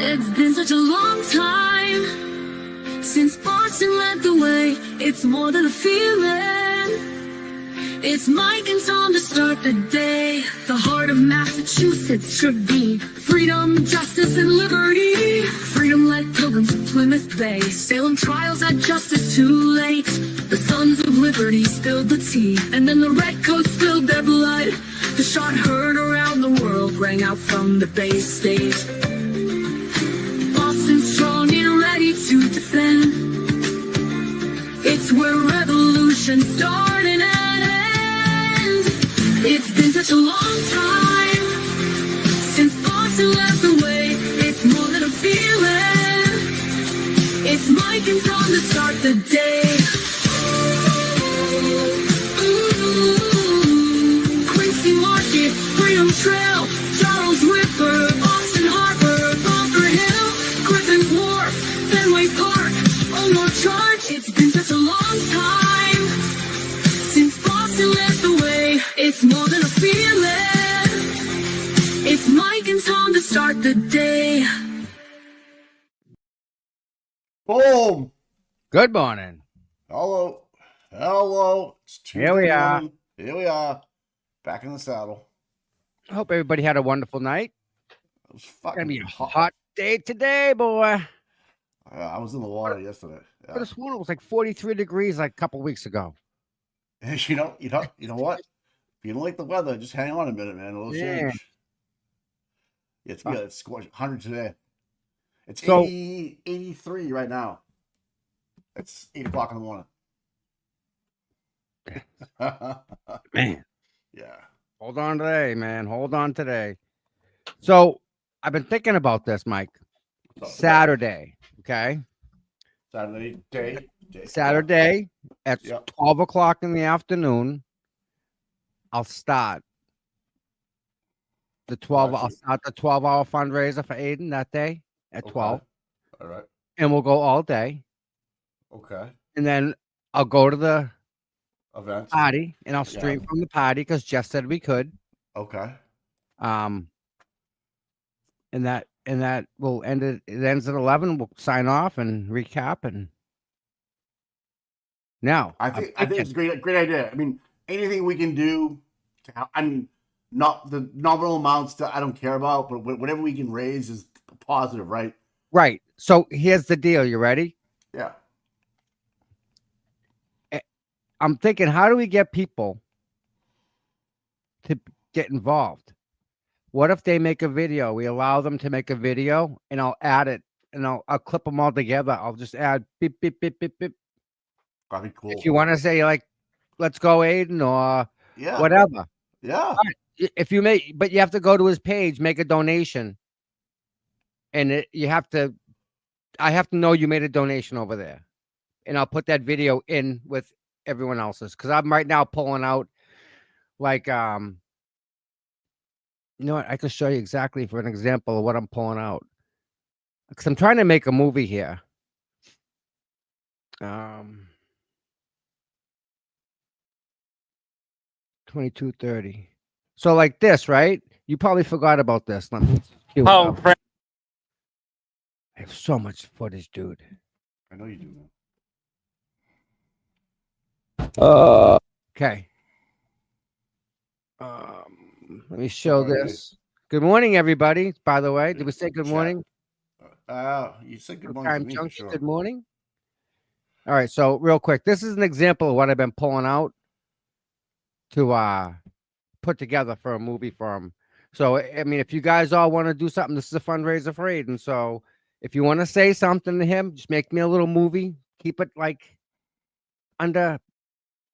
It's been such a long time since Boston led the way. It's more than a feeling. It's Mike and Tom to start the day. The heart of Massachusetts should be freedom, justice, and liberty. Freedom led pilgrims to Plymouth Bay. Salem trials had justice too late. The sons of liberty spilled the tea, and then the redcoats spilled their blood. The shot heard around the world rang out from the Bay State. Boston strong and ready to defend. It's where revolution started and ends. It's been such a long time since Boston led the way. It's more than a feeling. It's Mike and Tom to start the day. Market, Freedom Trail, Charles River, Boston Harbor, Bunker Hill, Griffin Wharf, Fenway Park, Omar Charge. It's been such a long time since Boston led the way. It's more than a feeling. It's Mike and Tom to start the day. Boom. Good morning. Hello. Hello. It's Tuesday Here we are. morning. Here we are. Back in the saddle. I hope everybody had a wonderful night. It was It's fucking gonna be a hot day today, boy. I was in the water yesterday. But this one was like 43 degrees like a couple weeks ago. You know what? If you don't like the weather, just hang on a minute, man. It'll change. It's good. It's 100 today. It's 83 right now. It's 8 o'clock in the morning. Man. Yeah. Hold on today, man. Hold on today. So I've been thinking about this, Mike. Saturday, okay? Saturday at 12 o'clock in the afternoon. I'll start the 12. I'll start the 12-hour fundraiser for Aiden that day at 12. All right. And we'll go all day. Okay. And then I'll go to the event party and I'll stream from the party because Jess said we could. Okay. And that will end it. It ends at 11. We'll sign off and recap. And now I think it's a great idea. I mean, anything we can do to help, I mean, not the nominal amounts that I don't care about, but whatever we can raise is positive, right? Right. So here's the deal. You ready? Yeah. I'm thinking, how do we get people to get involved? What if they make a video? We allow them to make a video, and I'll add it, and I'll clip them all together. I'll just add beep, beep, beep, beep, beep. That'd be cool. If you want to say, like, let's go, Aiden, or whatever. Yeah. If you make, but you have to go to his page, make a donation, and I have to know you made a donation over there, and I'll put that video in with everyone else's, because I'm right now pulling out, like, you know what, I can show you exactly for an example of what I'm pulling out, because I'm trying to make a movie here. 22:30. So like this, right? You probably forgot about this. Let me cue it up. I have so much footage, dude. I know you do. Okay. Let me show this. Good morning, everybody. By the way, did we say good morning? You said good morning. Junction, good morning. All right. So real quick, this is an example of what I've been pulling out to put together for a movie for him. So I mean, if you guys all want to do something, this is a fundraiser for Aiden. So if you want to say something to him, just make me a little movie. Keep it like under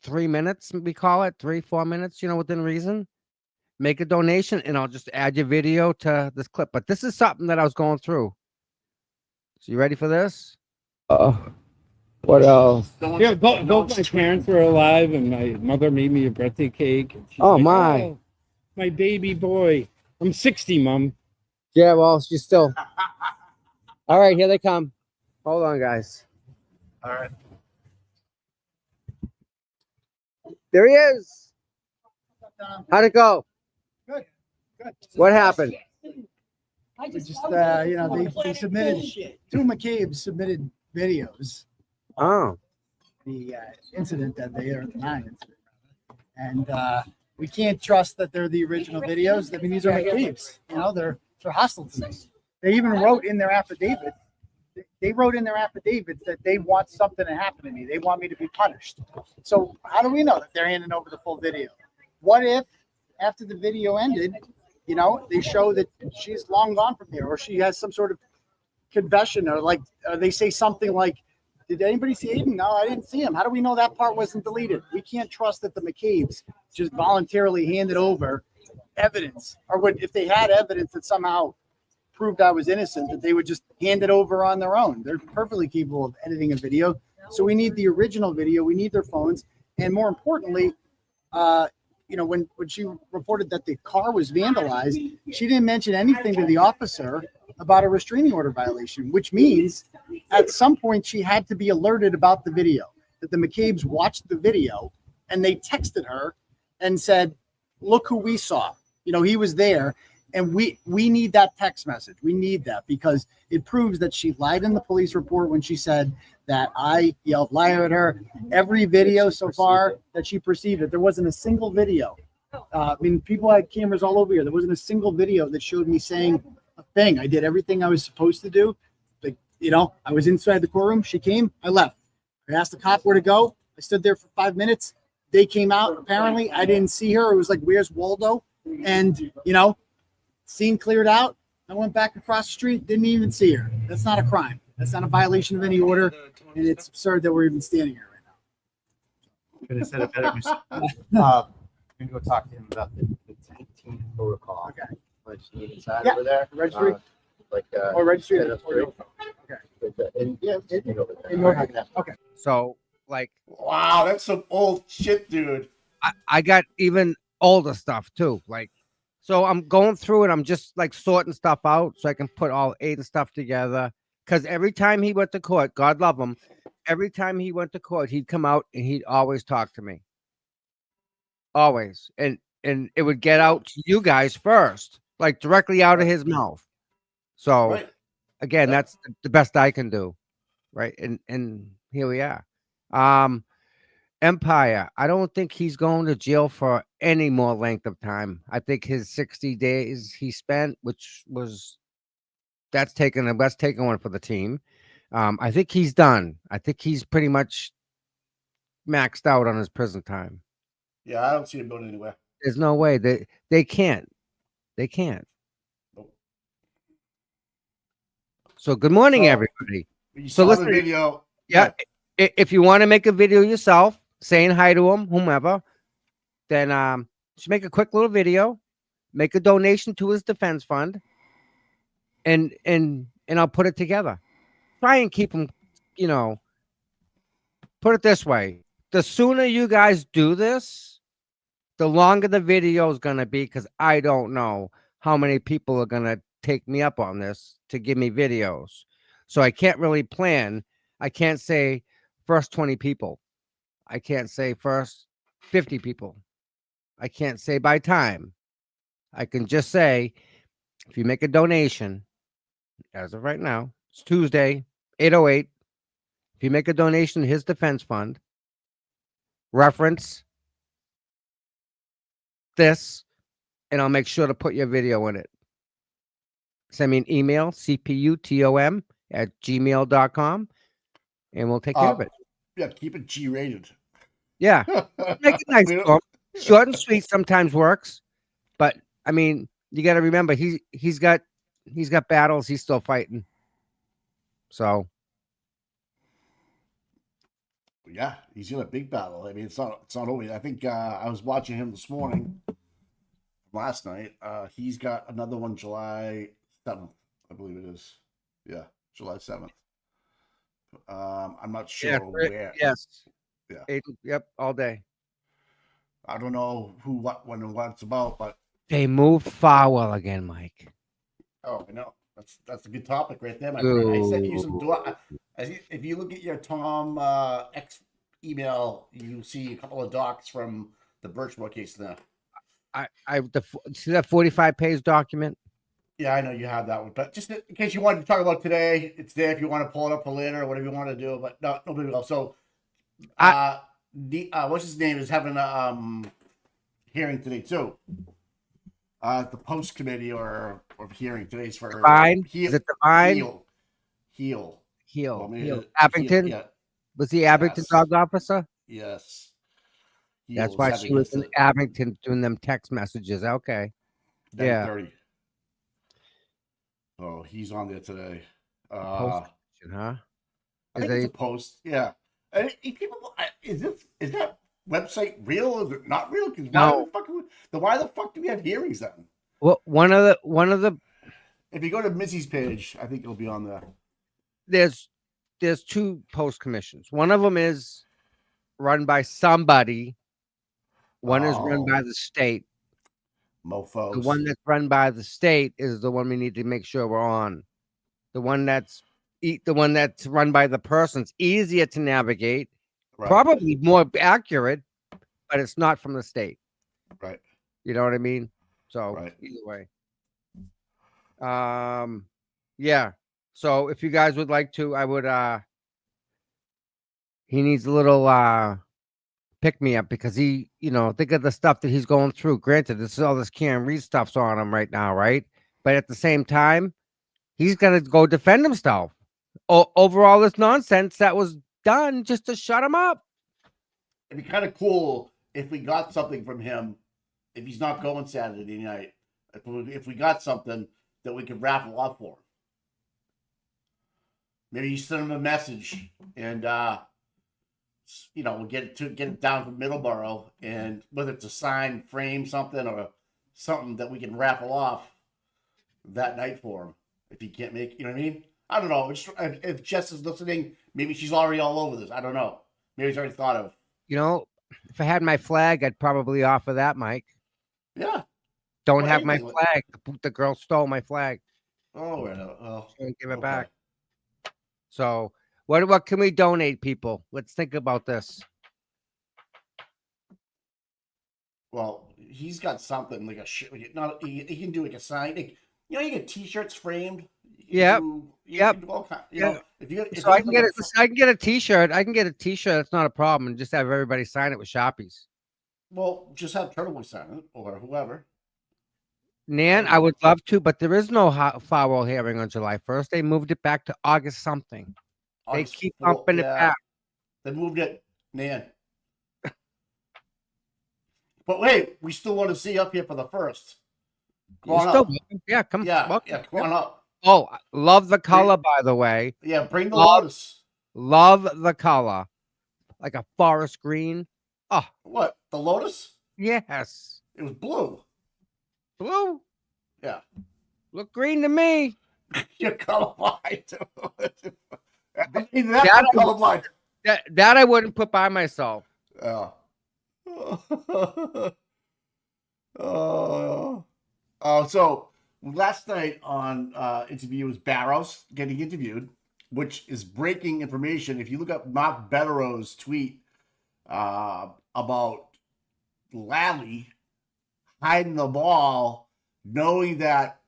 3 minutes, we call it 3-4 minutes, within reason. Make a donation, and I'll just add your video to this clip. But this is something that I was going through. So you ready for this? What else? Yeah, both my parents were alive, and my mother made me a birthday cake. Oh, my. Oh, my baby boy. I'm 60, Mom. Yeah, well, she's still. All right, here they come. Hold on, guys. All right. There he is. How'd it go? Good. Good. What happened? I We just, you know, they submitted, two McCabe's submitted videos. Oh, The incident that they are the 9 incident. And we can't trust that they're the original videos. I mean, these are McCabe's. You know, they're hostile to me. They even wrote in their affidavit. They wrote in their affidavits that they want something to happen to me. They want me to be punished. So how do we know that they're handing over the full video? What if after the video ended, you know, they show that she's long gone from here, or she has some sort of confession, or like they say something like, did anybody see Aiden? No, I didn't see him. How do we know that part wasn't deleted? We can't trust that the McCabe's just voluntarily handed over evidence, or would, if they had evidence that somehow proved I was innocent, that they would just hand it over on their own. They're perfectly capable of editing a video. So we need the original video. We need their phones. And more importantly, you know, when she reported that the car was vandalized, she didn't mention anything to the officer about a restraining order violation, which means at some point she had to be alerted about the video, that the McCabe's watched the video and they texted her and said, look who we saw. You know, he was there. And we need that text message. We need that because it proves that she lied in the police report when she said that I yelled liar at her. Every video so far that she perceived it, there wasn't a single video. I mean, people had cameras all over here. There wasn't a single video that showed me saying a thing. I did everything I was supposed to do. Like, you know, I was inside the courtroom. She came. I left. I asked the cop where to go. I stood there for 5 minutes. They came out. Apparently, I didn't see her. It was like, where's Waldo? And, you know, scene cleared out. I went back across the street, didn't even see her. That's not a crime. That's not a violation of any order. And it's absurd that we're even standing here right now. Could have said it better. I'm going to go talk to him about the team protocol. Okay. Like, inside Yeah. over there. Registry? Or Or registry? Yeah, that's great. Okay. And yeah, it's over there. In North Carolina. Okay. so like Wow, that's some old shit, dude. I got even older stuff too. Like, so I'm going through it. I'm just like sorting stuff out so I can put all Aiden stuff together. Because every time he went to court, God love him, every time he went to court, he'd come out and he'd always talk to me. Always. And it would get out to you guys first, like directly out of his mouth. So Right. again, that's the best I can do. Right. And here we are. Empire, I don't think he's going to jail for any more length of time. I think his 60 days he spent, which was that's taking one for the team. I think he's done. I think he's pretty much maxed out on his prison time. Yeah, I don't see him going anywhere. There's no way they can't. They can't. Nope. So good morning, So, everybody. You So saw listen, the video. Yeah, if you want to make a video yourself, saying hi to him, whomever, then just make a quick little video, make a donation to his defense fund, and I'll put it together. Try and keep him, you know. Put it this way: the sooner you guys do this, the longer the video is gonna be, because I don't know how many people are gonna take me up on this to give me videos. So I can't really plan. I can't say first 20 people. I can't say first 50 people. I can't say by time. I can just say, if you make a donation, as of right now, it's Tuesday, 8:08. If you make a donation to his defense fund, reference this, and I'll make sure to put your video in it. Send me an email, cputom@gmail.com, and we'll take care of it. Yeah, keep it G-rated. Yeah. Make it nice. We don't- for him. Short and sweet sometimes works, but I mean, you got to remember he's got battles he's still fighting. So Yeah, he's in a big battle. I mean, it's not over. I think I was watching him this morning, last night. He's got another one July 7th, I believe it is. Yeah, July 7th. I'm not sure where. yes, Yeah. Yep, all day. I don't know who, what, when, and what it's about, but They moved Farwell again, Mike. oh, I know that's a good topic right there, my friend. I sent you some. If you look at your Tom X email, you see a couple of docs from the Birchmore case there. See that 45-page document? Yeah, I know you have that one, but just in case you wanted to talk about today, it's there if you want to pull it up for later or whatever you want to do. But no big deal. So, what's his name is having a hearing today too. The post committee or hearing today's for Divine? Is it Divine? Heel. Heel. Well, maybe Heel. Abington? yeah. Was he Abington Yes. dog officer? Yes. That's why she was in Abington doing them text messages. Okay. Yeah. 9:30. Oh, he's on there today. Post commission, huh? I think it's a post. Yeah. And people, is that website real or is it not real? Because why the fuck do we have hearings then? Well, one of the If you go to Missy's page, I think it'll be on there. there's two post commissions. One of them is run by somebody. One is run by the state. Mofos. The one that's run by the state is the one we need to make sure we're on. The one that's run by the person's easier to navigate, Right. probably more accurate, but it's not from the state. Right. You know what I mean? So Right. either way. Yeah. So if you guys would like to, I would he needs a little pick me up because he, think of the stuff that he's going through. Granted, this is all this Karen Reed stuff's on him right now, right? But at the same time, he's gonna go defend himself over all this nonsense that was done just to shut him up. It'd be kind of cool if we got something from him. If he's not going Saturday night, if we got something that we could raffle off for him. Maybe you send him a message and we'll get it down from Middleborough, and whether it's a sign, frame, something, or something that we can raffle off that night for him. If he can't make, you know what I mean? I don't know. If Jess is listening, maybe she's already all over this. I don't know. Maybe she's already thought of. If I had my flag, I'd probably offer that, Mike. Yeah. Don't have my flag. The girl stole my flag. Oh, right. Can't give it back. So, what can we donate, people? Let's think about this. Well, he's got something like he can do like a sign. You get T-shirts framed. Yep. If I can get it. I can get a T-shirt. I can get a T-shirt. That's not a problem. And just have everybody sign it with Sharpies. Well, just have Turtle Boy sign it or whoever. Nan, I would love to, but there is no Farwell hearing on July 1st. They moved it back to August something. They keep bumping it back. They moved it, Nan. But wait, we still want to see you up here for the first. Come on up. Yeah, come. Come on up. Oh, love the color, by the way. Yeah, bring the lotus. Love the color, like a forest green. Oh, what, the lotus? Yes, it was blue. Blue? Yeah. Look green to me. You're colorblind. Colorblind. That I wouldn't put by myself. Yeah. So last night on interview was Barrows getting interviewed, which is breaking information. If you look up Mark Bettero's tweet about Lally hiding the ball, knowing that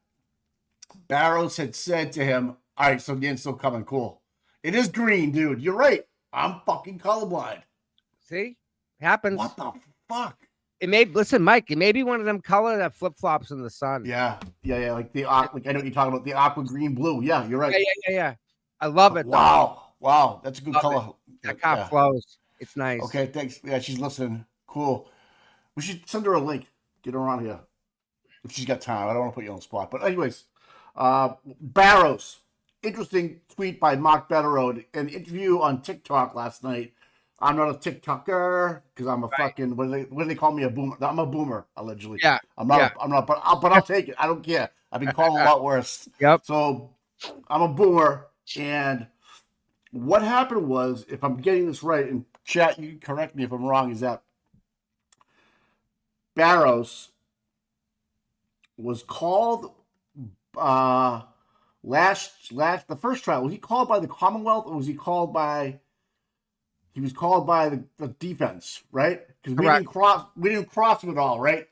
Barrows had said to him, all right, so Dan's still coming, cool. It is green, dude. You're right. I'm fucking colorblind. See? Happens. What the fuck? Listen, Mike, it may be one of them color that flip-flops in the sun. Yeah. Like I know what you're talking about, the aqua green blue. Yeah, you're right. Yeah. I love it. Wow. That's a good color. That car flows. It's nice. Okay, thanks. Yeah, she's listening. Cool. We should send her a link. Get her on here. If she's got time. I don't want to put you on the spot. But anyways, Barrows. Interesting tweet by Mark Bettero. An interview on TikTok last night. I'm not a TikToker because I'm a fucking, what do they call me? A boomer. I'm a boomer, allegedly. Yeah. I'm not, but I'll take it. I don't care. I've been called a lot worse. Yep. So I'm a boomer. And what happened was, if I'm getting this right, and chat, you can correct me if I'm wrong, is that Barrows was called the first trial. Was he called by the Commonwealth or was he called by the defense, right? Because we didn't cross him at all, right?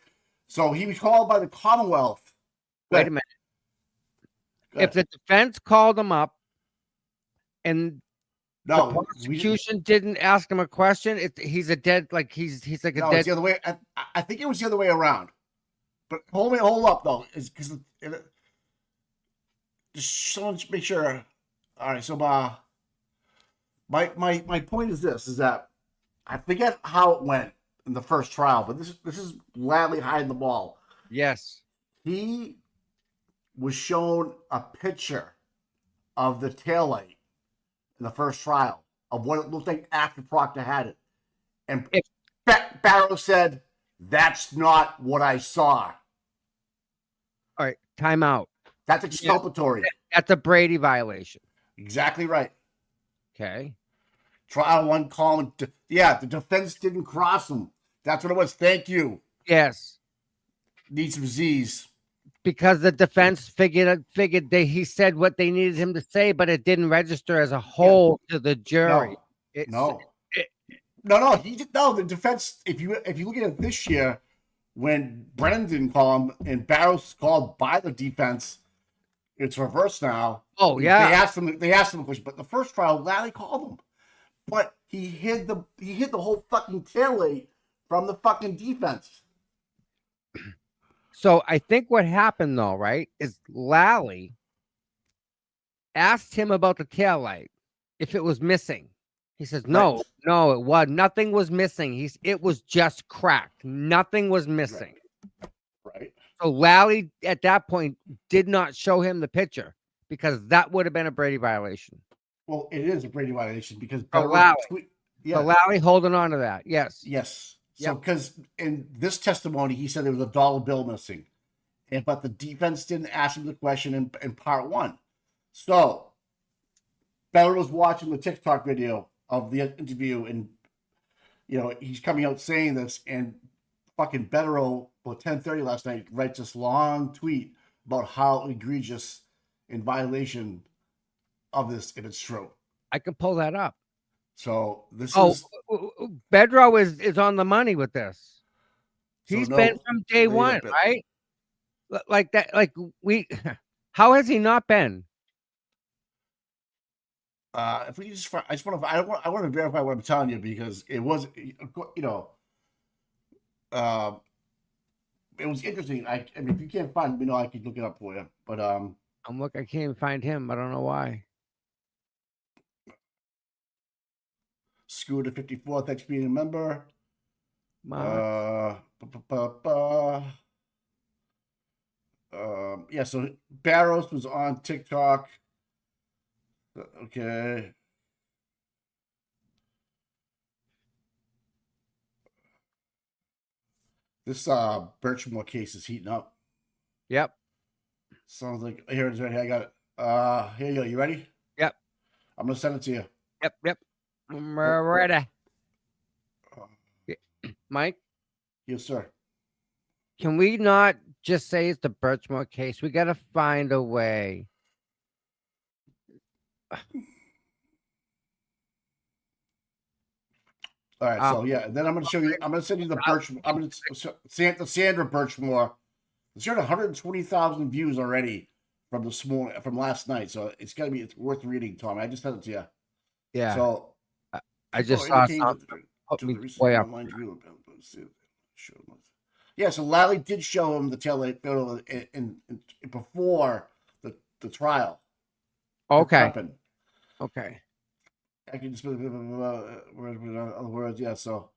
So he was called by the Commonwealth. Wait a minute. if the defense called him up and the no, we didn't. prosecution didn't ask him a question, he's a dead, like he's like a No, dead. it's the other way. I think it was the other way around. But hold up though, is because just someone make sure. All right, so my point is this: is that I forget how it went in the first trial, but this is Ladley hiding the ball. Yes. He was shown a picture of the taillight in the first trial of what it looked like after Proctor had it, and Barrow said, "That's not what I saw." All right, time out. That's exculpatory. That's a Brady violation. Exactly right. Okay. Trial one column. Yeah, the defense didn't cross him. That's what it was. Thank you. Yes. Need some Z's. Because the defense figured he said what they needed him to say, but it didn't register as a whole to the jury. No. He did. No, the defense. If you look at it this year, when Brennan didn't call him and Barrow's called by the defense, it's reversed now. Oh yeah. They asked him a question, but the first trial, Larry called him, but he hid the whole fucking taillight from the fucking defense. So I think what happened though, right, is Lally asked him about the taillight if it was missing. He says, no, it was nothing was missing. It was just cracked. Nothing was missing. Right. So Lally at that point did not show him the picture because that would have been a Brady violation. Well, it is a Brady violation because Lally holding on to that. Yes. Yes. So, because in this testimony, he said there was a dollar bill missing, but the defense didn't ask him the question in part one. So, Beller was watching the TikTok video of the interview, and he's coming out saying this, and fucking Bettero, about 10:30 last night, writes this long tweet about how egregious in violation of this if it's true. I can pull that up. So this is Bedro is on the money with this. He's been from day one, right? Like that, like how has he not been? If we just, I want to verify what I'm telling you because it was, it was interesting. I mean, if you can't find me, I can look it up for you. But I can't even find him. I don't know why. Scooter 54, thanks for being a member. Yeah, so Barrows was on TikTok. Okay. This Birchmore case is heating up. Yep. Sounds like here it is right here. I got it. Here you go. You ready? Yep. I'm gonna send it to you. Yep. I'm ready. Mike? Yes, sir. Can we not just say it's the Birchmore case? We gotta find a way. All right, so yeah, then I'm going to show you. I'm going to send you the Birchmore. I'm going to the Sandra Birchmore. There's 120,000 views already from this morning, from last night. So it's worth reading, Tom. I just sent it to you. Yeah. So I just saw something. Yeah, so Lally did show him the taillight photo before the trial. Okay. Okay. I can just other words, yeah. So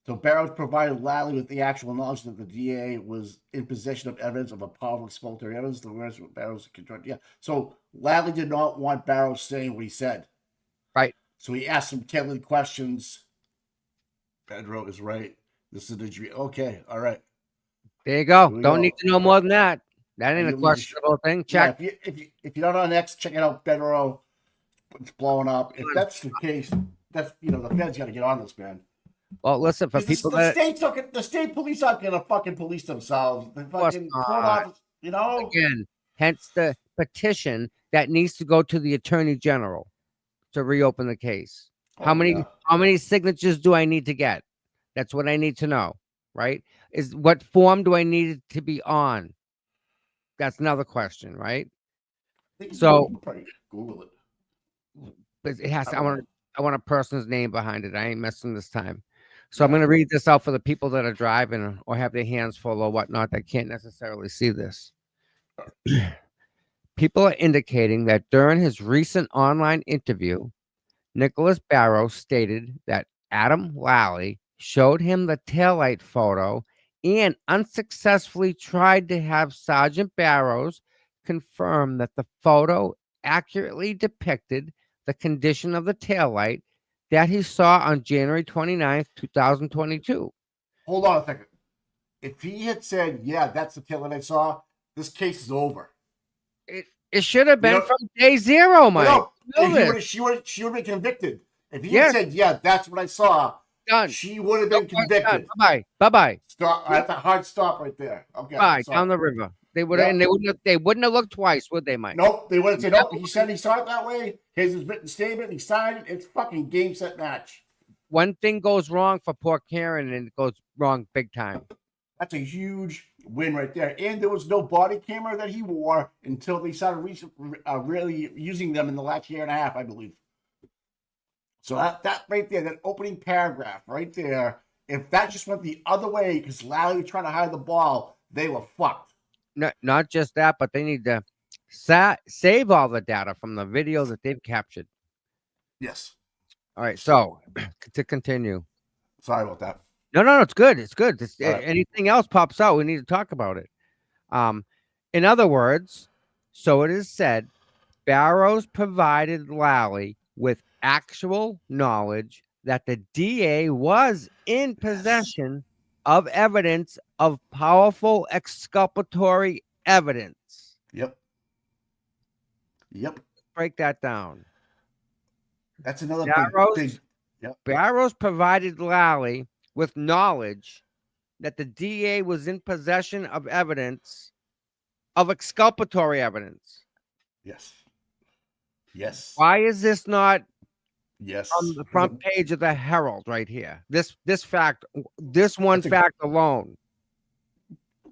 Barrows provided Lally with the actual knowledge that the DA was in possession of evidence of a powerful exculpatory evidence. The words Barrows controlled. Yeah. So Lally did not want Barrows saying what he said. Right. So he asked some tailored questions. Pedro is right. This is the injury. Okay. All right. There you go. Don't need to know more than that. That ain't a questionable thing. Check. Yeah, if you're not on X, check it out. Pedro. It's blowing up. If that's the case, that's the feds got to get on this, man. Well, listen, for people the state police aren't gonna fucking police themselves. They fucking again. Hence the petition that needs to go to the attorney general to reopen the case. How many signatures do I need to get? That's what I need to know. Right? What form do I need it to be on? That's another question, right? So- you can probably Google it. But it has I to, don't know. I want a person's name behind it. I ain't messing this time. So I'm going to read this out for the people that are driving or have their hands full or whatnot that can't necessarily see this. People are indicating that during his recent online interview, Nicholas Barrows stated that Adam Lally showed him the taillight photo and unsuccessfully tried to have Sergeant Barrows confirm that the photo accurately depicted the condition of the taillight that he saw on January 29th, 2022. Hold on a second. If he had said, "Yeah, that's the tail that I saw," this case is over. It should have been know- from day zero, Mike. No, You know this. she would have been convicted. If he Yes. had said, "Yeah, that's what I saw," Done. she would have been convicted. Bye bye. Stop. That's a hard stop right there. Okay. Bye sorry. down the river. They would Yep. and they wouldn't have looked twice, would they, Mike? Nope. They would have said, "Nope." He said he saw it that way. Here's his written statement. He signed it. It's fucking game, set, match. One thing goes wrong for poor Karen, and it goes wrong big time. That's a huge win right there. And there was no body camera that he wore until they started really using them in the last year and a half, I believe. So that right there, that opening paragraph right there, if that just went the other way because Lally was trying to hide the ball, they were fucked. Not just that, but they need to save all the data from the video that they've captured. Yes. All right, so to continue. Sorry about that. No, it's good. It's good. All right. Anything else pops out, we need to talk about it. In other words, so it is said, Barrows provided Lally with actual knowledge that the DA was in possession of evidence of powerful exculpatory evidence. Yep. Break that down. That's another Barrows, big. Barrows provided Lally with knowledge that the DA was in possession of evidence of exculpatory evidence. Yes. Why is this not Yes. on the front page of the Herald right here? This fact, this one That's a- fact alone.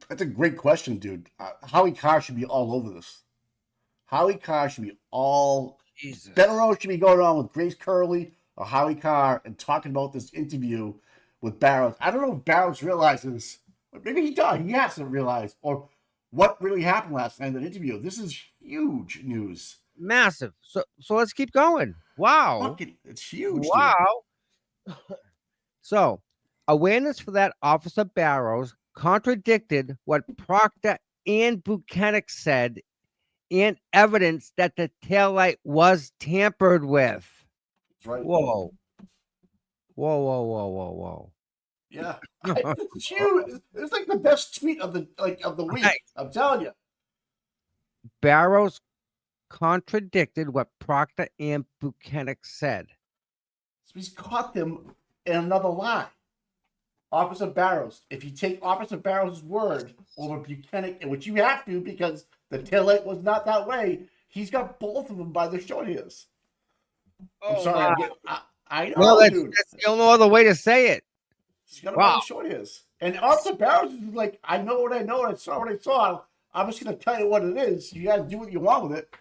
That's a great question, dude. Howie Carr should be all over this. Howie Carr should be all. Jesus. Benaro should be going on with Grace Curley or Howie Carr and talking about this interview with Barrows. I don't know if Barrows realizes, but maybe he does. He has to realize, or what really happened last night in that interview. This is huge news. Massive. So let's keep going. Wow. Fucking, it's huge. Dude. Wow. So, awareness for that Officer Barrows contradicted what Proctor and Buchanan said and evidence that the taillight was tampered with. That's right. Whoa. Whoa. Yeah. It's huge. It's like the best tweet of the week. Right. I'm telling you. Barrows contradicted what Proctor and Buchanan said. So he's caught them in another lie. Officer Barrows. If you take Officer Barrows' word over Buchanan, which you have to because the taillight was not that way, he's got both of them by their short hairs. I'm sorry. I know, Well, that's dude. the only other way to say it. He's got them by their short hairs. And Officer Barrows is like, I know what I know, and I saw what I saw. I'm just going to tell you what it is. You guys do what you want with it.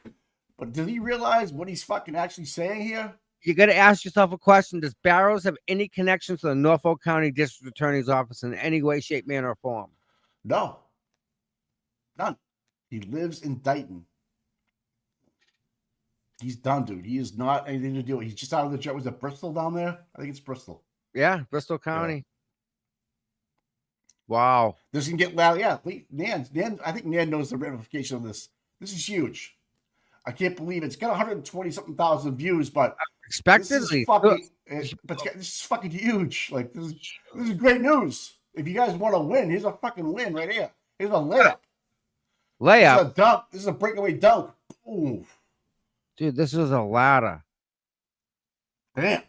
But does he realize what he's fucking actually saying here? You got to ask yourself a question. Does Barrows have any connection to the Norfolk County District Attorney's Office in any way, shape, manner, or form? No. None. He lives in Dighton. He's done, dude. He is not anything to do with it. He's just out of the job. Was it Bristol down there? I think it's Bristol. Yeah, Bristol County. Wow. This can get loud. Yeah, Nan, I think Nan knows the ramification of this. This is huge. I can't believe it's got 120-something thousand views, but Expectedly. this is fucking huge. Like this is great news. If you guys want to win, here's a fucking win right here. Here's a layup. Layup. This is a dunk. This is a breakaway dunk. Ooh. Dude, this is a ladder. Damn.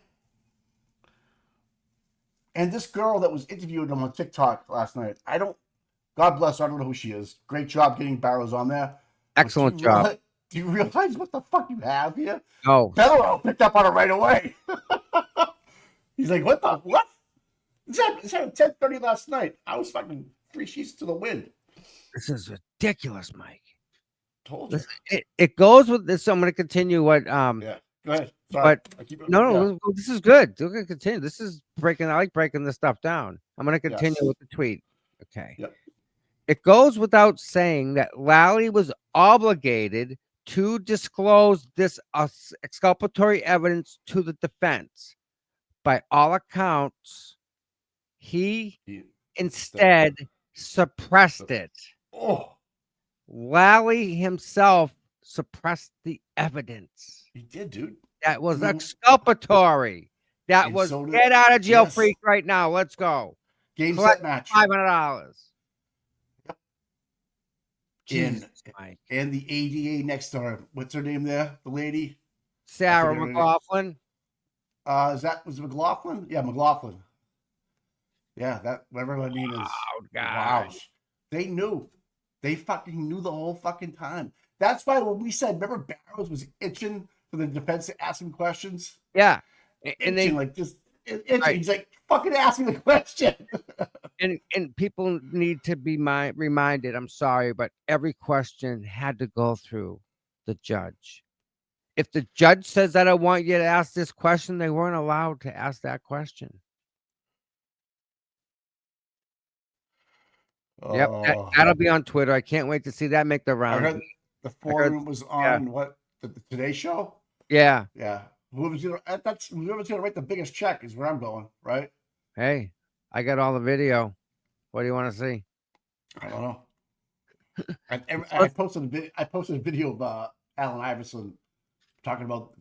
And this girl that was interviewing him on TikTok last night, God bless her, I don't know who she is. Great job getting Barrows on there. Excellent job. Do you realize what the fuck you have here? Oh, Bello picked up on it right away. He's like, what? It's at 10:30 last night. I was fucking 3 sheets to the wind. this is ridiculous, Mike. Told you. It goes with this. So I'm going to continue what Yeah. Go ahead. Sorry. but I keep it. no, Yeah. this is good. We're going to continue. This is breaking. I like breaking this stuff down. I'm going to continue Yes. with the tweet. Okay. Yep. It goes without saying that Lally was obligated to disclose this exculpatory evidence to the defense. By all accounts, he instead suppressed it. Oh, Lally himself suppressed the evidence. he did, dude. That was Mhm. exculpatory. That And was so did- get out of jail yes. free right now. Let's go. Game Collect set match. $500. Yep. Jesus, Mike. And the ADA next to her. What's her name there? The lady? Sarah forget her name. McLaughlin. Was it McLaughlin? Yeah, McLaughlin. Yeah, that whatever her name is. Oh, Wow. gosh. They knew. They fucking knew the whole fucking time. That's why when we said, remember Barrows was itching for the defense to ask him questions? Yeah. And Itching they like just itching. Right. He's like, fucking ask me the question. and people need to be reminded, I'm sorry, but every question had to go through the judge. If the judge says that I want you to ask this question, they weren't allowed to ask that question. Yep, that'll be on Twitter. I can't wait to see that make the I round. heard the foreman was on what the Today Show. Yeah. Yeah, whoever's gonna write the biggest check is where I'm going, right? Hey, I got all the video. What do you want to see? I don't know. I posted a video of Allen Iverson talking about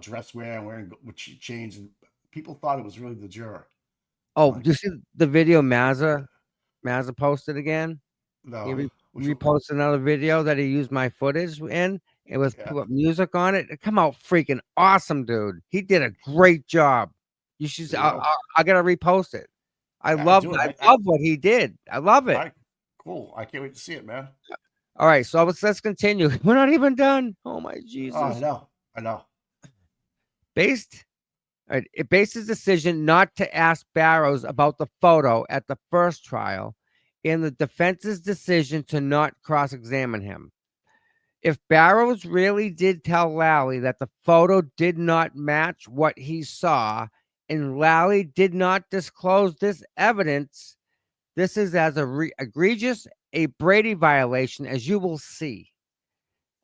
dress wear and wearing which chains, and people thought it was really the juror. Oh, do you see the video Mazza posted again? No, He reposted another video that he used my footage in. It was put music on it. It come out freaking awesome, dude. He did a great job. You should. I gotta repost it. I love what he did. I love it. Cool. I can't wait to see it, man. All right, so let's continue. We're not even done. Oh my Jesus! Oh, I know. It based his decision not to ask Barrows about the photo at the first trial in the defense's decision to not cross-examine him. If Barrows really did tell Lally that the photo did not match what he saw, and Lally did not disclose this evidence, this is as egregious a Brady violation as you will see.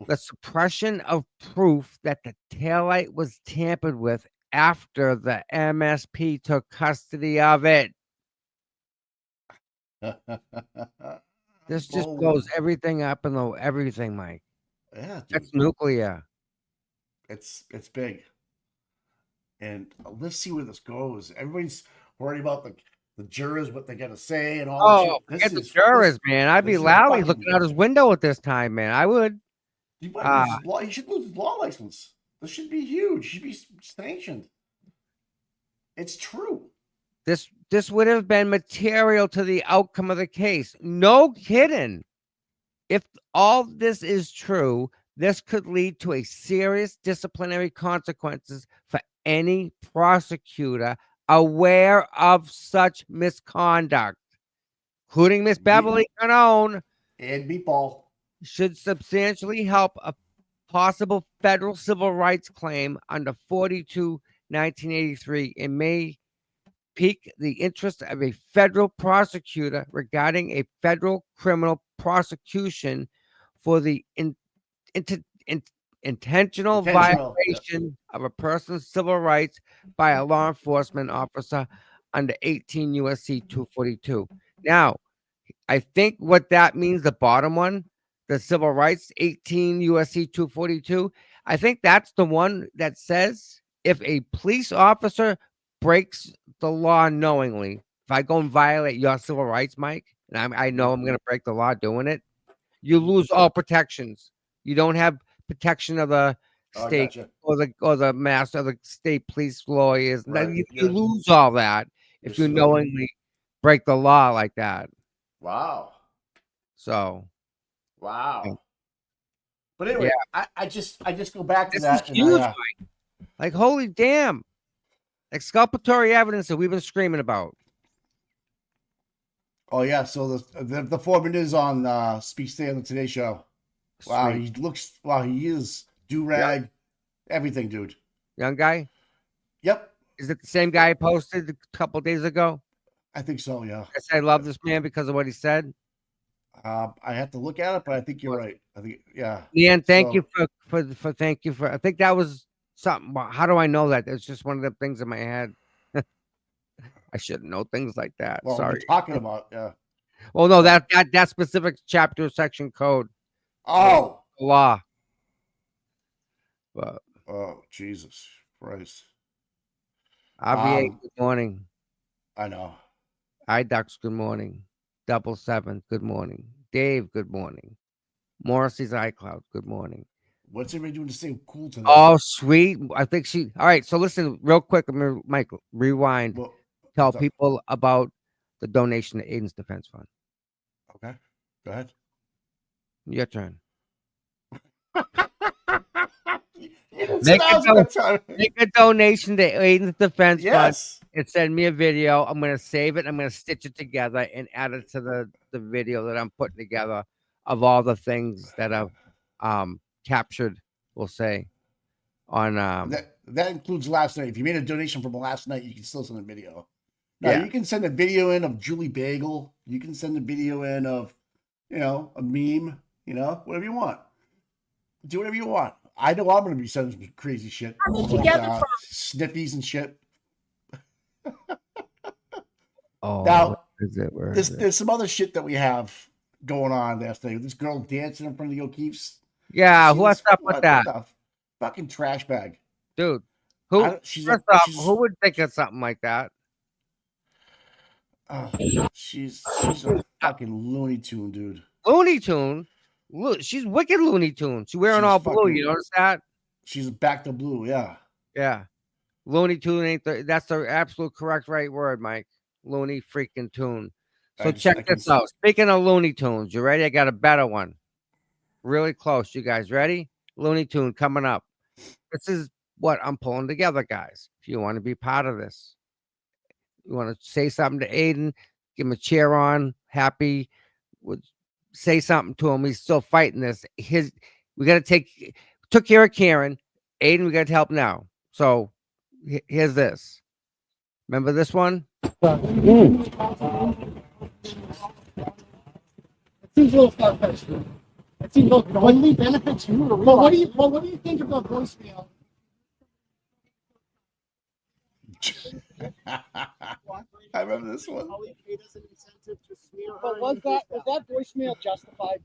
The suppression of proof that the taillight was tampered with after the MSP took custody of it. This just blows everything up in everything, Mike. Yeah, dude. That's nuclear. It's big. And let's see where this goes. Everybody's worried about the jurors, what they're gonna say, and all. Oh, forget the jurors, man. I'd be Lally looking out his window at this time, man. I would. He should lose his law license. This should be huge. He should be sanctioned. It's true. This would have been material to the outcome of the case. No kidding. If all this is true, this could lead to a serious disciplinary consequences for any prosecutor aware of such misconduct, including Miss Beverly Canton, and Meatball. Should substantially help a possible federal civil rights claim under 42-1983 and may pique the interest of a federal prosecutor regarding a federal criminal prosecution for the intentional violation of a person's civil rights by a law enforcement officer under 18 U.S.C. 242. Now, I think what that means, the bottom one, the civil rights, 18 U.S.C. 242, I think that's the one that says if a police officer breaks the law knowingly, if I go and violate your civil rights, Mike, and I know I'm going to break the law doing it, you lose all protections. You don't have protection of the state or the master of the state police lawyers. Right. You lose all that if you knowingly break the law like that. Wow. So. Wow. But anyway, I just go back to that. Is huge, like, holy damn. Exculpatory evidence that we've been screaming about. Oh, yeah. So the foreman is on Speak Stay on the Today Show. Wow, Sweet. he looks. Wow, he is do rag, everything, dude. Young guy. Yep, Is it the same guy I posted a couple days ago? I think so. Yeah. I said I love this man because of what he said. I have to look at it, but I think you're right. I think yeah. Leanne, thank you So, for thank you for. I think that was something. How do I know that? It's just one of the things in my head. I shouldn't know things like that. well, we're Sorry. talking about yeah. Well, no, Yeah. that specific chapter section code Oh, law. But oh, Jesus Christ. RBA, good morning. I know. iDucks, good morning. 777, good morning. Dave, good morning. Morrissey's iCloud, good morning. What's everybody doing to stay cool today? Oh, sweet. I think she. All right. So listen, real quick, Michael, rewind. Well, Tell what's up? people about the donation to Aiden's Defense Fund. Okay, go ahead. Your turn. Make Make a donation to Aiden's Defense Fund yes. and send me a video. I'm going to save it. I'm going to stitch it together and add it to the video that I'm putting together of all the things that I've captured, we'll say, on That includes last night. If you made a donation from last night, you can still send a video. Now Yeah. you can send a video in of Julie Bagel. You can send a video in of, a meme. Whatever you want. Do whatever you want. I know I'm going to be sending some crazy shit, like, sniffies and shit. oh, Now, where is it? there's some other shit that we have going on last night. This girl dancing in front of the O'Keefe's. Yeah, See what's this- up with what that, the fucking trash bag. dude? Who? She's First a, off, she's, who would think of something like that? she's a fucking Looney Tune, dude. Looney Tune. Look, she's wicked Looney Tune. She's wearing She's all blue. fucking- You notice that? She's back to blue, yeah. Yeah. Looney Tune ain't that's the absolute correct right word, Mike. Looney freaking Tune. So I check can this out. Speaking of Looney Tunes, you ready? I got a better one. Really close. You guys ready? Looney Tune coming up. This is what I'm pulling together, guys. If you want to be part of this, you want to say something to Aiden, give him a cheer on, happy, would say something to him. He's still fighting this. We got to took care of Karen. Aiden, we got to help now. So here's this. Remember this one? It seems a little far-fetched. It seems a little, what really benefits you? Well, what do you think about voicemail? I remember this one. But was that voicemail justified?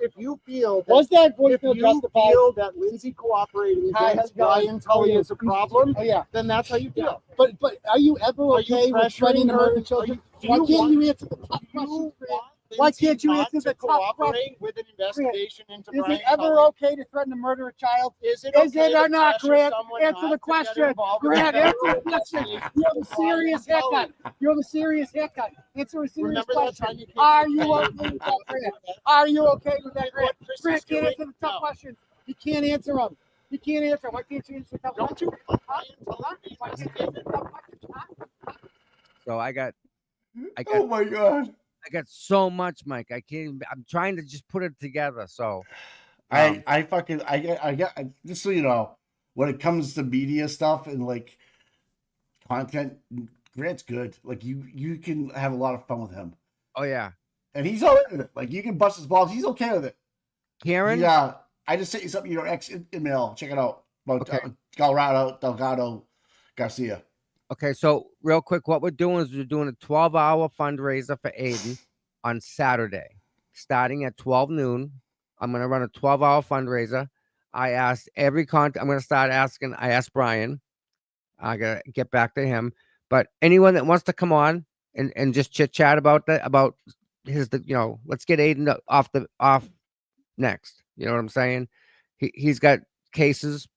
If you feel Was that if voicemail you justified? feel that Lindsay cooperating against Brian Tully is a problem, Oh yeah. then that's how you feel. But are you ever Are you okay with threatening to pressuring her? murder children? Do Why you can't want- you answer the tough You questions? want Why Lindsay can't you not answer to the tough cooperate with an investigation into Is Brian it ever Tully? okay to threaten to murder a child? Is it Is okay it or to not, pressure Grant? someone Answer not the to question. get involved in a Grant, answer federal the question. investigation You have a into serious Brian Tully? haircut. You have a serious haircut. Answer a serious Remember that question. time you came Are to you me okay with that, Grant? Are you okay with that, Grant? What Chris is Grant can't doing? answer the tough No. questions. You can't answer them. You can't answer them. Why can't you answer the tough Don't questions? you want Brian Tully to be Why can't you answer the tough questions? So I got Oh my god. so much, Mike. I'm trying to just put it together. So I just so you know, when it comes to media stuff and like content, Grant's good. Like you can have a lot of fun with him. oh yeah. And he's all right with it. Like you can bust his balls. He's okay with it. Karen? Yeah. I just sent you something your ex email. Check it out. About Okay. Delgado Garcia. Okay, so real quick, what we're doing is we're doing a 12-hour fundraiser for Aiden on Saturday, starting at 12 noon. I'm going to run a 12-hour fundraiser. I asked every I'm going to start asking. I asked Brian. I got to get back to him. But anyone that wants to come on and just chit-chat about that, about let's get Aiden off next. You know what I'm saying? He's got cases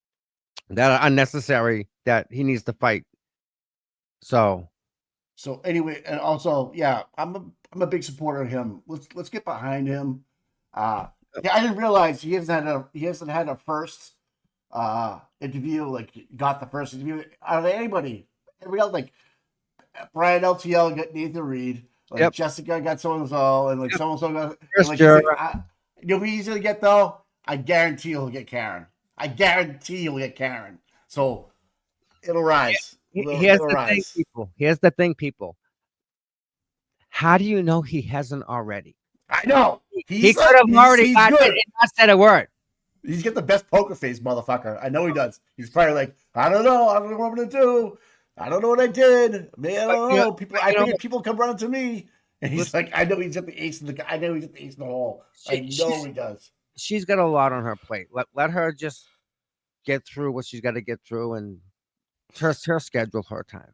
that are unnecessary that he needs to fight. So anyway, and also, yeah, I'm a big supporter of him. Let's get behind him. Yeah, I didn't realize he hasn't had a first interview, like got the first interview out of anybody. Everybody else, like Brian LTL got Nathan Reed, like Yep. Jessica got so and so, and like so and so got Yes, like, Jared. you know who he's gonna get though? I guarantee he'll get Karen. I guarantee he'll get Karen. So it'll rise. Here's It'll the thing, rise. people. Here's the thing, people. How do you know he hasn't already? I know. He could have already he's got it good. and not said a word. He's got the best poker face, motherfucker. I know he does. He's probably like, I don't know. I don't know what I'm gonna do. I don't know what I did. Man, I don't know. I figured people come running to me. And he's like, I know he's got the ace in the. I know he's got the ace in the hole. I know he does. She's got a lot on her plate. Let her just get through what she's got to get through, and her schedule, her time.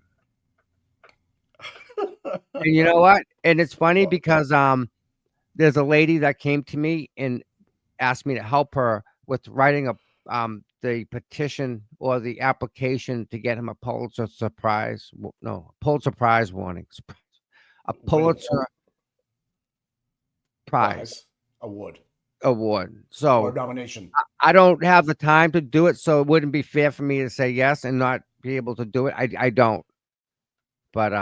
And you know what? And it's funny because there's a lady that came to me and asked me to help her with writing a the petition or the application to get him a Pulitzer Prize. No, Pulitzer Prize warning. A Pulitzer Prize award. So or nomination. I don't have the time to do it, so it wouldn't be fair for me to say yes and not be able to do it. I don't. But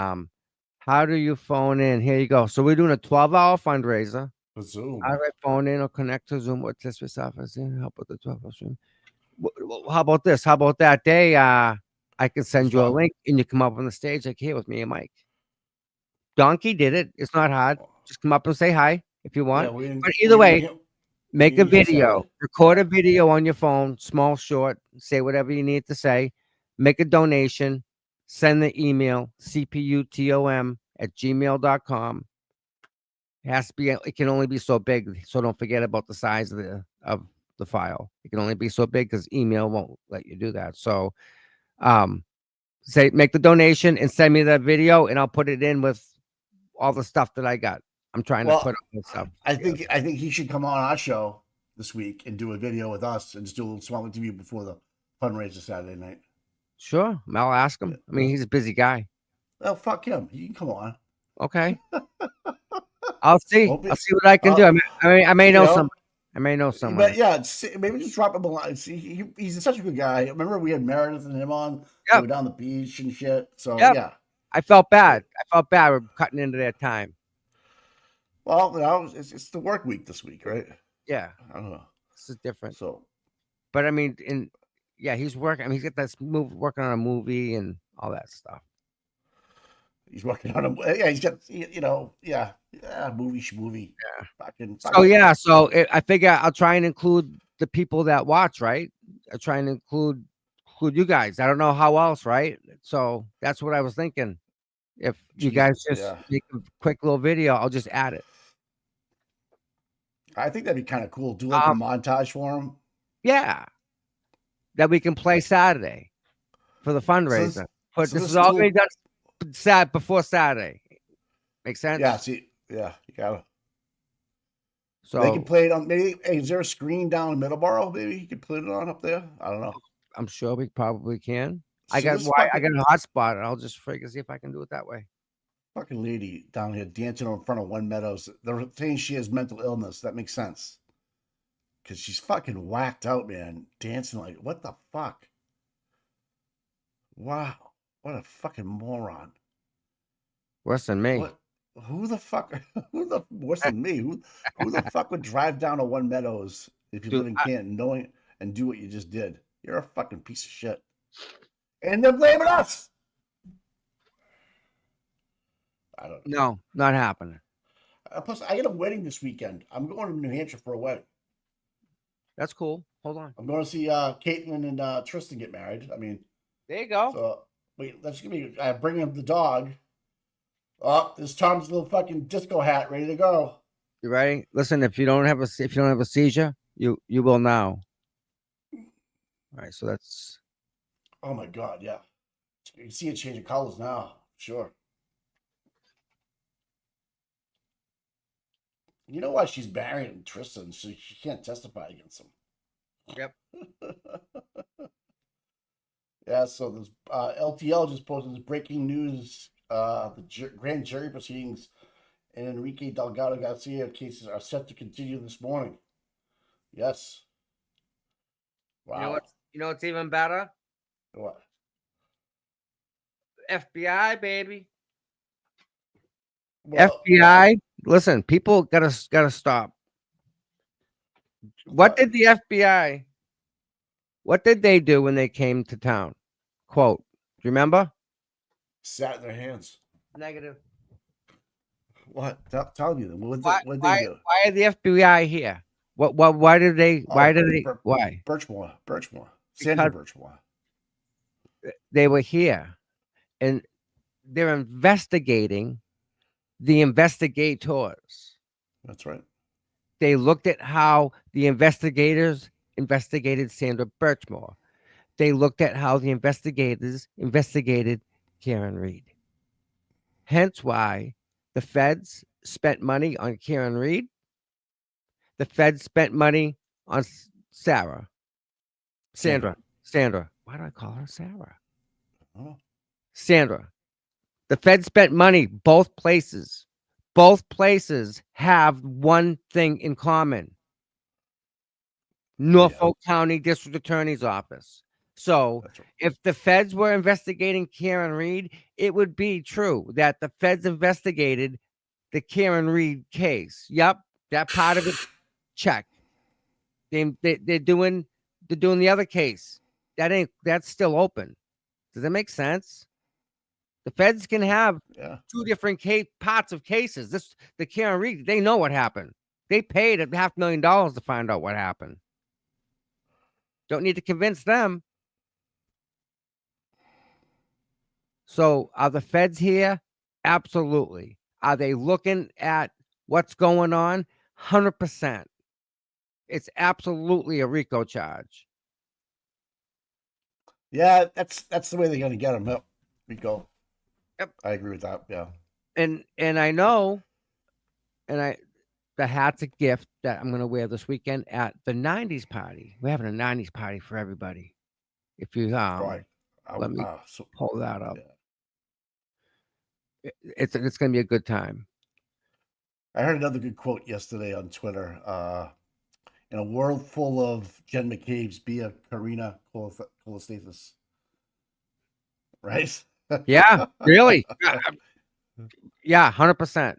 how do you phone in? Here you go. So we're doing a 12-hour fundraiser. Zoom. How do I phone in or connect to Zoom or test with office? Help with the 12-hour stream. How about this? How about that day? I can send you a link and you come up on the stage like here with me and Mike. Donkey did it. It's not hard. Just come up and say hi if you want. Yeah, but either way, make a video, record a video on your phone, small, short, say whatever you need to say, make a donation, send the email, cputom@gmail.com. It has to be, it can only be so big. So don't forget about the size of the file. It can only be so big because email won't let you do that. So say, make the donation and send me that video and I'll put it in with all the stuff that I got. I'm trying to put up this stuff. I think he should come on our show this week and do a video with us and just do a little small interview before the fundraiser Saturday night. Sure, I'll ask him. I mean, he's a busy guy. Well, fuck him. He can come on. Okay. I'll see. I'll see what I can do. I may know somebody. I may know someone. But yeah, maybe just drop him a line. He's such a good guy. Remember we had Meredith and him on. Yep. They were down the beach and shit. So yeah. I felt bad. We're cutting into their time. Well, it's the work week this week, right? Yeah. I don't know. This is different. So, but I mean, he's working. I mean, he's got this working on a movie and all that stuff. He's working on he's got movie. Yeah. Fucking. So I figure I'll try and include the people that watch, right? I'll try and include you guys. I don't know how else, right? So that's what I was thinking. If you guys just make a quick little video, I'll just add it. I think that'd be kind of cool. Do like a montage for him. Yeah. That we can play Saturday for the fundraiser. This is already done before Saturday. Make sense? Yeah. See, you gotta. So they can play it on. Maybe is there a screen down in Middleborough? Maybe you could put it on up there. I don't know. I'm sure we probably can. I got a hotspot, and I'll just see if I can do it that way. Fucking lady down here dancing in front of One Meadows. They're saying she has mental illness. That makes sense. Because she's fucking whacked out, man. Dancing like, what the fuck? Wow. What a fucking moron. Worse than me. Who the fuck? Worse than me? Who the fuck would drive down to One Meadows if you live in Canton knowing and do what you just did? You're a fucking piece of shit. And they're blaming us. I don't know. No, not happening. Plus, I got a wedding this weekend. I'm going to New Hampshire for a wedding. That's cool. Hold on. I'm going to see Caitlin and Tristan get married. I mean, there you go. So wait, that's gonna be. I bring him the dog. Oh, there's Tom's little fucking disco hat ready to go. You ready? Listen, if you don't have a seizure, you will now. All right, so that's. Oh my God, yeah. You can see it changing colors now. Sure. You know why she's marrying Tristan, so she can't testify against him. Yep. Yeah, so this LTL just posted this breaking news. The grand jury proceedings in Enrique Delgado Garcia cases are set to continue this morning. Yes. Wow. You know what's even better? What? FBI, baby. Well, FBI. Listen, people gotta stop What did the FBI? What did they do when they came to town? Quote. Do you remember? Sat in their hands. Negative. What? Tell me them. What Why? did Why? they do? Why are the FBI here? What? Why did they? Why Oh, did they? Why? Birchmore. Sandy Because Birchmore. they were here, and they're investigating the investigators. That's right. They looked at how the investigators investigated Sandra Birchmore. They looked at how the investigators investigated Karen Reed. Hence why the feds spent money on Karen Reed. The feds spent money on Sandra. Why do I call her Sarah? Oh. Sandra. The feds spent money both places. Both places have one thing in common. Norfolk County District Attorney's Office. So That's right. if the feds were investigating Karen Reed, it would be true that the feds investigated the Karen Reed case. Yep, that part of it, check. They're doing the other case. That's still open. Does that make sense? The feds can have two different parts of cases. The Karen Reed, they know what happened. They paid $500,000 to find out what happened. Don't need to convince them. So are the feds here? Absolutely. Are they looking at what's going on? 100%. It's absolutely a RICO charge. Yeah, that's the way they're gonna get them. Yep. RICO. Yep. I agree with that. Yeah. And I know, the hat's a gift that I'm going to wear this weekend at the 90s party. We're having a 90s party for everybody. If you Right. let me So, pull that up. yeah. It's going to be a good time. I heard another good quote yesterday on Twitter. In a world full of Jen McCabe's, be a Karina Colastathis. Right? Yeah, really. Yeah, 100%.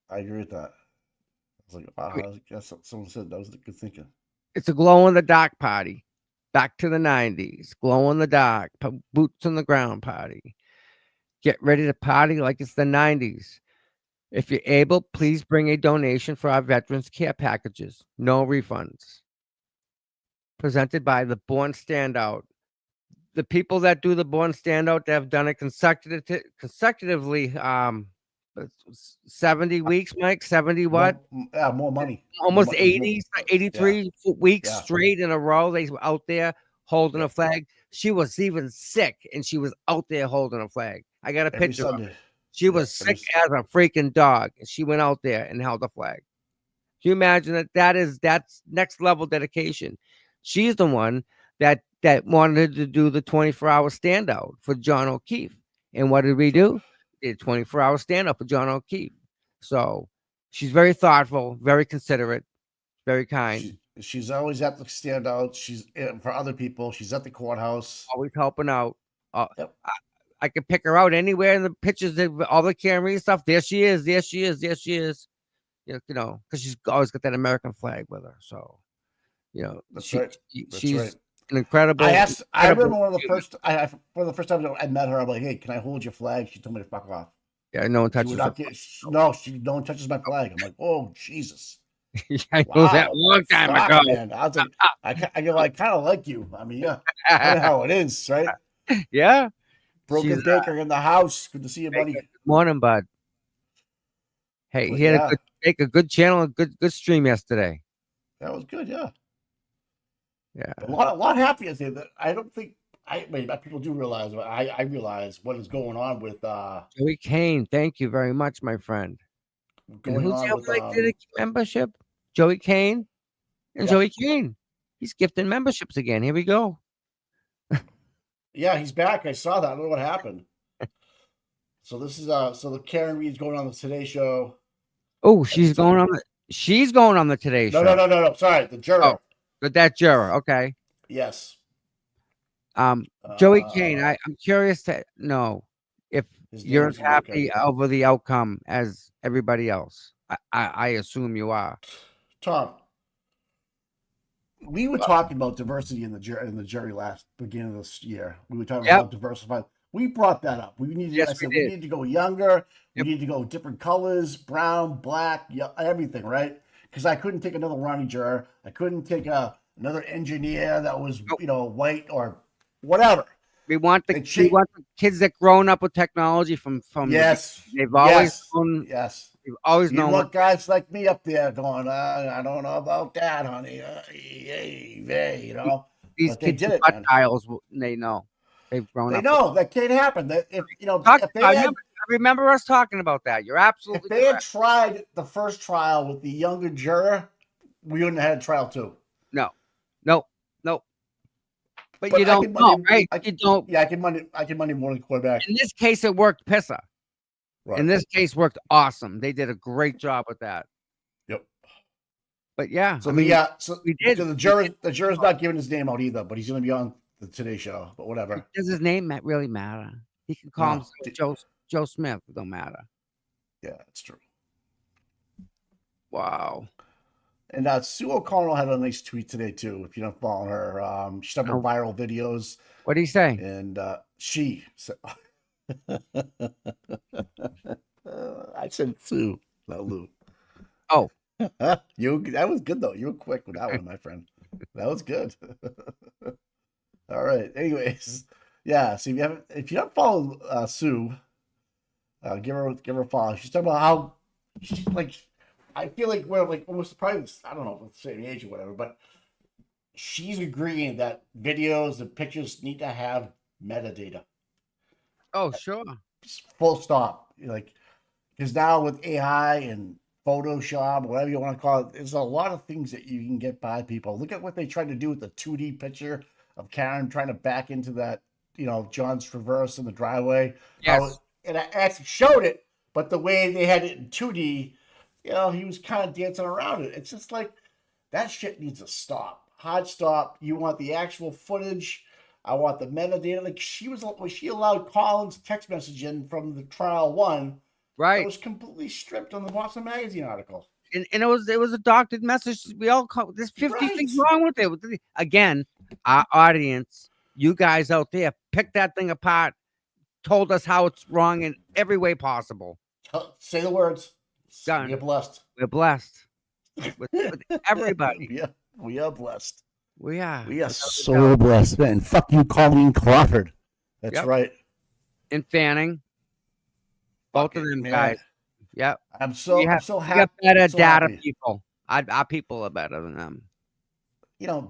I agree with that. I was like, wow, I guess someone said that was good thinking. It's a glow in the dark party. Back to the 90s. Glow in the dark. Boots on the ground party. Get ready to party like it's the 90s. If you're able, please bring a donation for our veterans care packages. No refunds. Presented by the Born Standout. The people that do the Born Standout, they have done it consecutively. 70 weeks, Mike. 70 what? More money. Almost More, 80, 83 weeks Yeah. straight in a row. They were out there holding a flag. She was even sick, and she was out there holding a flag. I got a Every picture of Sunday. it. She was sick as a freaking dog, and she went out there and held a flag. Can you imagine that? That's next level dedication. She's the one that wanted to do the 24-hour standout for John O'Keefe. And what did we do? We did 24-hour standout for John O'Keefe. So she's very thoughtful, very considerate, very kind. She's always at the standout. She's for other people. She's at the courthouse. Always helping out. Yep. I could pick her out anywhere in the pictures, all the Karen Reed stuff. There she is. There she is. There she is. You know, because she's always got that American flag with her. So, you know, That's she's right. an incredible. I remember one of the first times I met her. I'm like, hey, can I hold your flag? She told me to fuck off. Yeah, no one touches her. No one touches my flag. I'm like, oh Jesus. I know that a long time ago. Man. I was like, I kind of like you. I mean, yeah, I know how it is, right? Yeah. Broken Baker in the house. Good to see you, buddy. Good morning, bud. Hey, he had a good channel, a good stream yesterday. That was good, yeah. Yeah. A lot happier that I don't think people do realize, but I realize what is going on with Joey Kane. Thank you very much, my friend. Going on with did a membership? Joey Kane and Joey Kane. He's gifting memberships again. Here we go. Yeah, he's back. I saw that. I don't know what happened. So this is so the Karen Reed's going on the Today Show. Oh, she's going on the Today Show. No. Sorry, the juror. Oh, but that juror. Okay. Yes. Joey Kane. I'm curious to know if you're as happy over the outcome as everybody else. I assume you are. Tom. We were talking about diversity in the jury last beginning of this year. We were talking Yep. about diversified. We brought that up. We needed. Yes, I we said did. we need to go younger. Yep. We need to go different colors, brown, black, everything, right? Because I couldn't take another Ronnie juror. I couldn't take another engineer that was Nope. white or whatever. We want They we want the kids that grown up with technology from Yes, they've always yes, known. yes. They've always You known what want guys like me up there going, I don't know about that, honey. Hey, these but they kids did with it, butt man. tiles. They know. They've grown They up. know that can't happen. That if I remember us talking about that. You're if absolutely they had correct. tried the first trial with the younger juror, we wouldn't have had trial 2. No. But But you I don't can know, Monday, right? I, You don't. yeah, I can Monday morning quarterback. In this case, it worked pisser. Right. In this case, worked awesome. They did a great job with that. Yep. But yeah, So I mean, we did. the juror's not giving his name out either, but he's going to be on the Today Show. But whatever. Does his name really matter? He can call No. himself Joe Smith. It don't matter. Yeah, it's true. Wow. And Sue O'Connell had a nice tweet today too. If you're not following her, she's talking about viral videos. What did he say? And she said, I said Sue, not Lou. Oh, that was good though. You were quick with that one, my friend. That was good. All right. Anyways, yeah. So if you don't follow Sue, give her a follow. She's talking about how she's like. I feel like we're like almost probably, I don't know if it's the same age or whatever, but she's agreeing that videos and pictures need to have metadata. oh, sure. Full stop. Like, because now with AI and Photoshop, whatever you want to call it, there's a lot of things that you can get by people. Look at what they tried to do with the 2D picture of Karen trying to back into that, John's Traverse in the driveway. Yes. And I actually showed it, but the way they had it in 2D, he was kind of dancing around it. It's just like, that shit needs to stop. Hard stop. You want the actual footage. I want the metadata. Like she allowed Collins text message in from the trial 1. Right. It was completely stripped on the Boston Magazine article. And it was a doctored message. We all call there's 50 things wrong with it. Again, our audience, you guys out there, picked that thing apart, told us how it's wrong in every way possible. Say the words. Done. We're blessed. We're blessed with everybody. We are blessed. We are. We are so blessed, man. Fuck you, Colleen Crawford. That's right. And Fanning. Both of them guys. Yep. I'm so happy. We got better so data happy. people. Our people are better than them.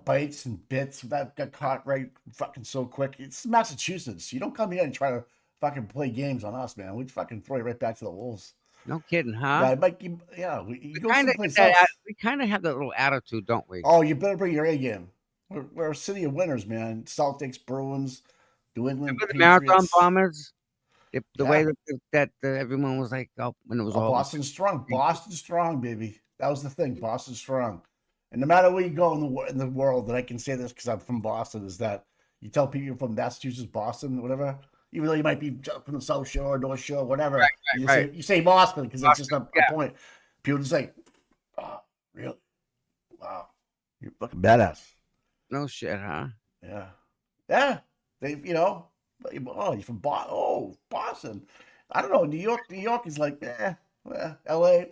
Bites and bits that got caught right fucking so quick. It's Massachusetts. You don't come here and try to fucking play games on us, man. We'd fucking throw you right back to the wolves. No kidding, huh? We kind of have that little attitude, don't we? Oh, you better bring your A game. We're a city of winners, man. Celtics, Bruins, New England. Remember the Marathon Bombers? The way that everyone was like, when it was all Boston strong. Boston strong, baby. That was the thing. Boston strong. And no matter where you go in the world, and I can say this because I'm from Boston, is that you tell people you're from Massachusetts, Boston, whatever, even though you might be from the South Shore, North Shore, whatever. You say Boston because it's just a point. People just like, oh, really? Wow. You're fucking badass. No shit, huh? Yeah. Yeah. Oh, you're from Boston. Oh, Boston. I don't know. New York is like, LA.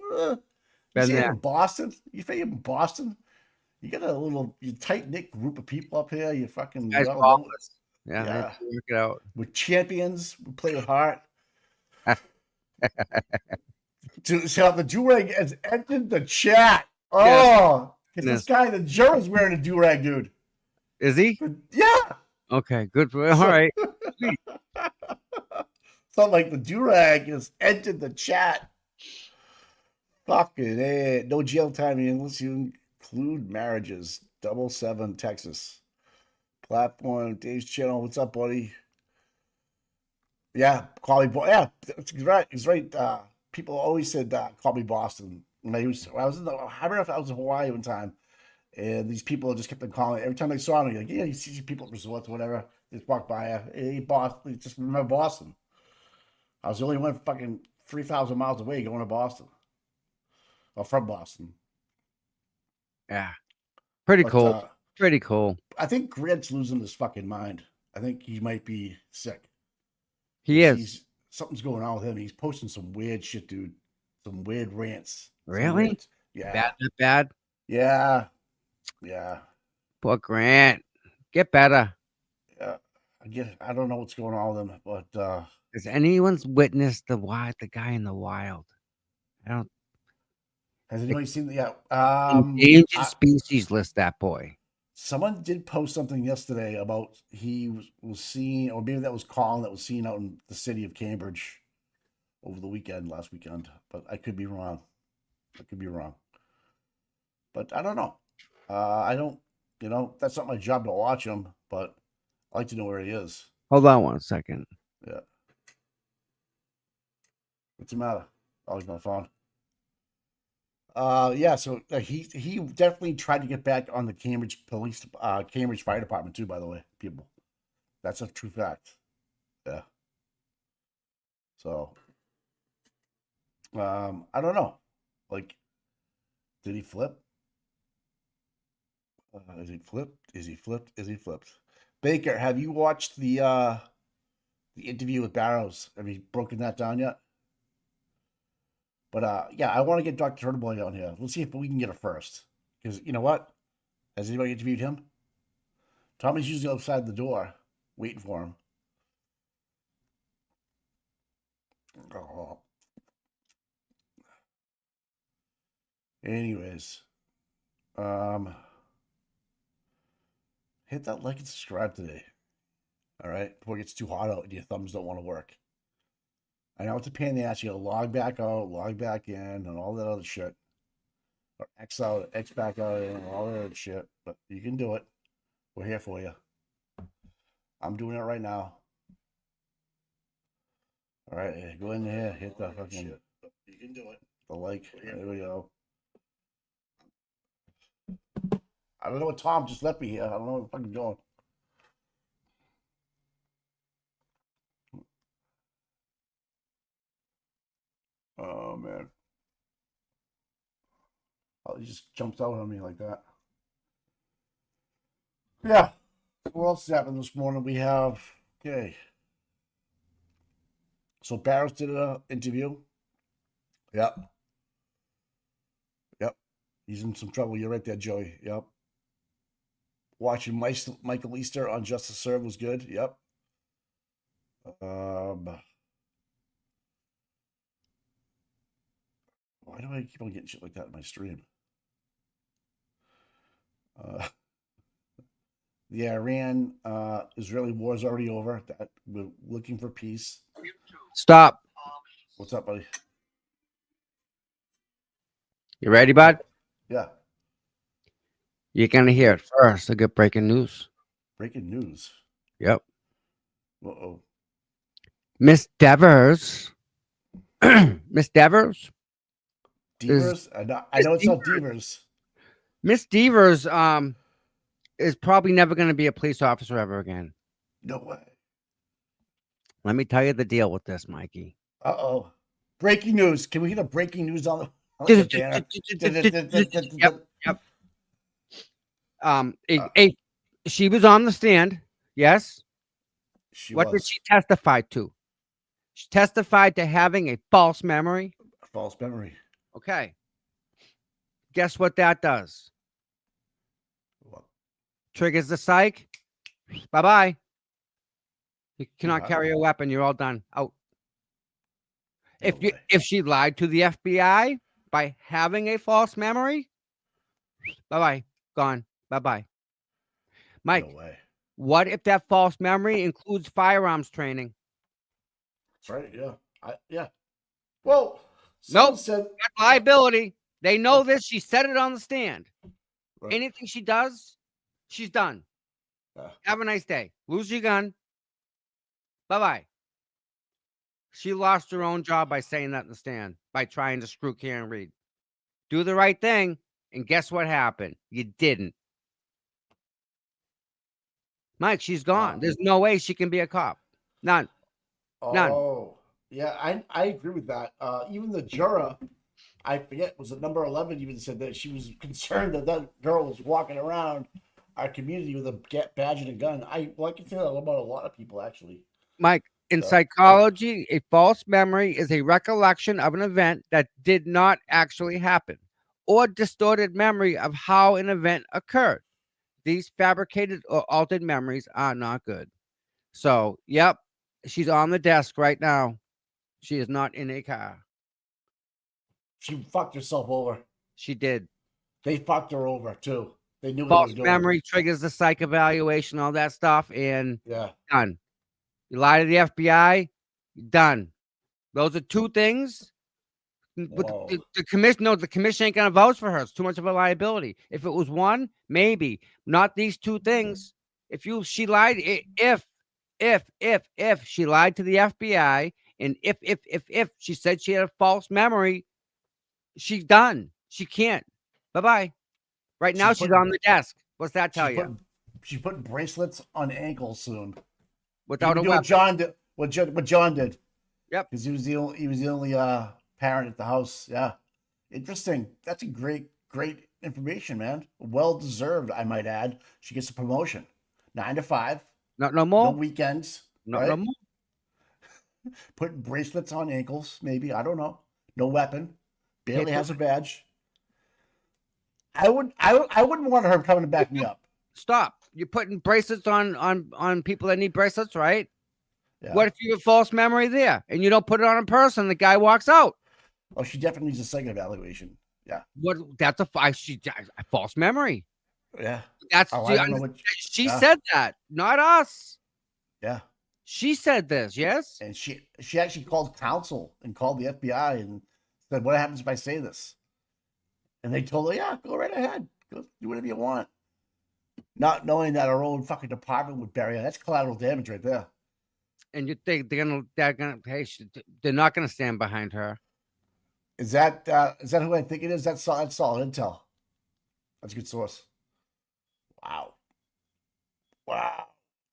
You say from Boston? You say from Boston? You got a little tight-knit group of people up here. You fucking work it out. We're champions. We play with heart. So the do-rag has entered the chat. Oh, this guy, the juror's wearing a do-rag, dude. Is he? Yeah. Okay, good for all right. So like the do-rag has entered the chat. Fucking A. No jail time unless you include marriages. 7 Texas. Platform, Dave's channel. What's up, buddy? Yeah, call me. Yeah, he's right. He's right. People always said, call me Boston. I don't know if I was in Hawaii one time, and these people just kept on calling. Every time they saw me, like, yeah, you see people at resorts or whatever, they just walk by. Hey, Boston. Just remember Boston. I was the only one fucking 3,000 miles away going to Boston. Or from Boston. Yeah. Pretty cool. Pretty cool. I think Grant's losing his fucking mind. I think he might be sick. He is. Something's going on with him. He's posting some weird shit, dude. Some weird rants. Really? Yeah. Bad, that bad. Yeah. Yeah. Poor Grant. Get better. Yeah. I don't know what's going on with him, but Has anyone's witnessed the guy in the wild? I don't. has anybody seen the Endangered species list. That boy. someone did post something yesterday about he was seen, or maybe that was Colin that was seen out in the city of Cambridge over the last weekend, but I could be wrong. But I don't know. I don't, that's not my job to watch him, but I like to know where he is. Hold on 1 second. Yeah. What's the matter? Oh, he's on the phone. Yeah, so he definitely tried to get back on the Cambridge Cambridge Fire Department too, by the way, people. That's a true fact. Yeah. So I don't know. Like, did he flip? Is he flipped? Is he flipped? Is he flipped? Baker, have you watched the interview with Barrows? Have you broken that down yet? But yeah, I want to get Dr. Turtleboy on here. Let's see if we can get her first. Because you know what? Has anybody interviewed him? Tommy's usually outside the door, waiting for him. Oh. Anyways, hit that like and subscribe today. All right, before it gets too hot out and your thumbs don't want to work. I know it's a pain in the ass. You gotta log back out, log back in, and all that other shit. Or X out, X back out, and all that other shit. But you can do it. We're here for you. I'm doing it right now. All right, go in there, hit the fucking shit. You can do it. The like. There we go. I don't know what Tom just left me here. I don't know what the fuck I'm doing. Oh man. Oh, he just jumps out on me like that. Yeah. What else happened this morning? We have So Barrows did an interview. Yep. He's in some trouble. You're right there, Joey. Yep. Watching Michael Easter on Justice Served was good. Yep. Why do I keep on getting shit like that in my stream? The Iran Israeli war is already over. That we're looking for peace. Stop. What's up, buddy? You ready, bud? Yeah. You're gonna hear it first. I got breaking news. Breaking news. Yep. Uh-oh. Miss Devers. Miss Devers. Devers? I know it's not Devers. Miss Devers is probably never going to be a police officer ever again. No way. Let me tell you the deal with this, Mikey. Uh-oh. Breaking news. Can we get a breaking news on the banner? Yep. She was on the stand. Yes. What did she testify to? She testified to having a false memory. A false memory. Okay. Guess what that does? What? Triggers the psych. Bye-bye. You cannot carry a weapon. You're all done. Out. If she lied to the FBI by having a false memory, bye-bye. Gone. Bye-bye. Mike, no way. What if that false memory includes firearms training? That's right. Yeah. Well, nope. That's liability. They know this. She said it on the stand. Right. Anything she does, she's done. Have a nice day. Lose your gun. Bye-bye. She lost her own job by saying that in the stand, by trying to screw Karen Reed. Do the right thing, and guess what happened? You didn't. Mike, she's gone. There's no way she can be a cop. None. Oh, yeah, I agree with that. Even the juror, I forget, was it number 11, even said that she was concerned that girl was walking around our community with a badge and a gun. I can say that about a lot of people actually. Mike, in So, psychology, a false memory is a recollection of an event that did not actually happen, or distorted memory of how an event occurred. These fabricated or altered memories are not good. So, yep, she's on the desk right now. She is not in a car. she fucked herself over. She did. They fucked her over too. They knew what they False were doing. memory triggers the psych evaluation, all that stuff, and Yeah. done. You lie to the FBI, done. Those are two things. But Whoa. the commission, no, the commission ain't gonna vouch for her. It's too much of a liability. If it was one, maybe not these two things. She lied, if she lied to the FBI, and if she said she had a false memory, she's done. She can't. Bye bye. Right now, she's on the desk. What's that tell you? She's putting bracelets on ankles soon. Without a What weapon. John did. What John did. Yep. Because he was the only parent at the house. Yeah. Interesting. That's a great information, man. Well deserved, I might add. She gets a promotion. 9 to 5. No No more. weekends. No right? more. Putting bracelets on ankles, maybe. I don't know. No weapon. Barely has a badge. I wouldn't want her coming to back me up. Stop. You're putting bracelets on people that need bracelets, right? Yeah. What if you have false memory there and you don't put it on a person? The guy walks out. Oh, she definitely needs a psych evaluation. Yeah. What? That's a false memory. Yeah. That's Oh, I don't know what she said that, not us. Yeah. She said this, yes. And she actually called counsel and called the FBI and said, "What happens if I say this?" And they told her, "Yeah, go right ahead. Go do whatever you want." Not knowing that our own fucking department would bury her. That's collateral damage right there. And you think they're gonna they're not gonna stand behind her. Is that who I think it is? That's solid intel. That's a good source. Wow.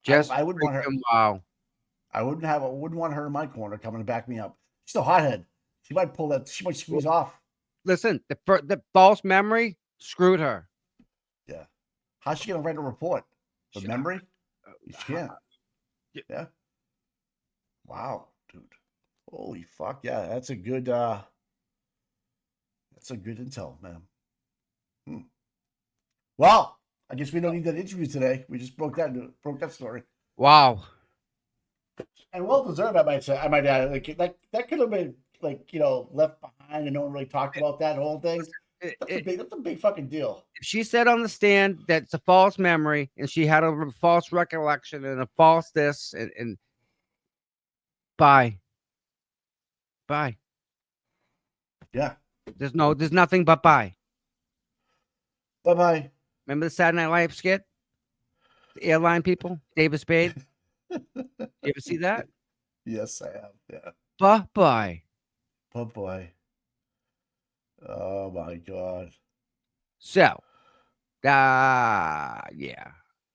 Just I wouldn't want her. Wow. I wouldn't want her in my corner coming to back me up. She's a hothead. She might pull that. She might squeeze off. Listen, the false memory screwed her. Yeah. How's she gonna write a report? The memory? She can't. Yeah. Wow, dude. Holy fuck. Yeah, that's a good intel, man. Well, I guess we don't need that interview today. We just broke that story. Wow. And well deserved, I might say. I might add, that could have been left behind, and no one really talked about that whole thing. That's a big fucking deal. If she said on the stand that it's a false memory and she had a false recollection and a false this and bye. Yeah. There's nothing but bye. Bye. Remember the Saturday Night Live skit? The airline people, David Spade. You ever see that? Yes, I have. Yeah. Bye. Bye. Oh my God. So, yeah.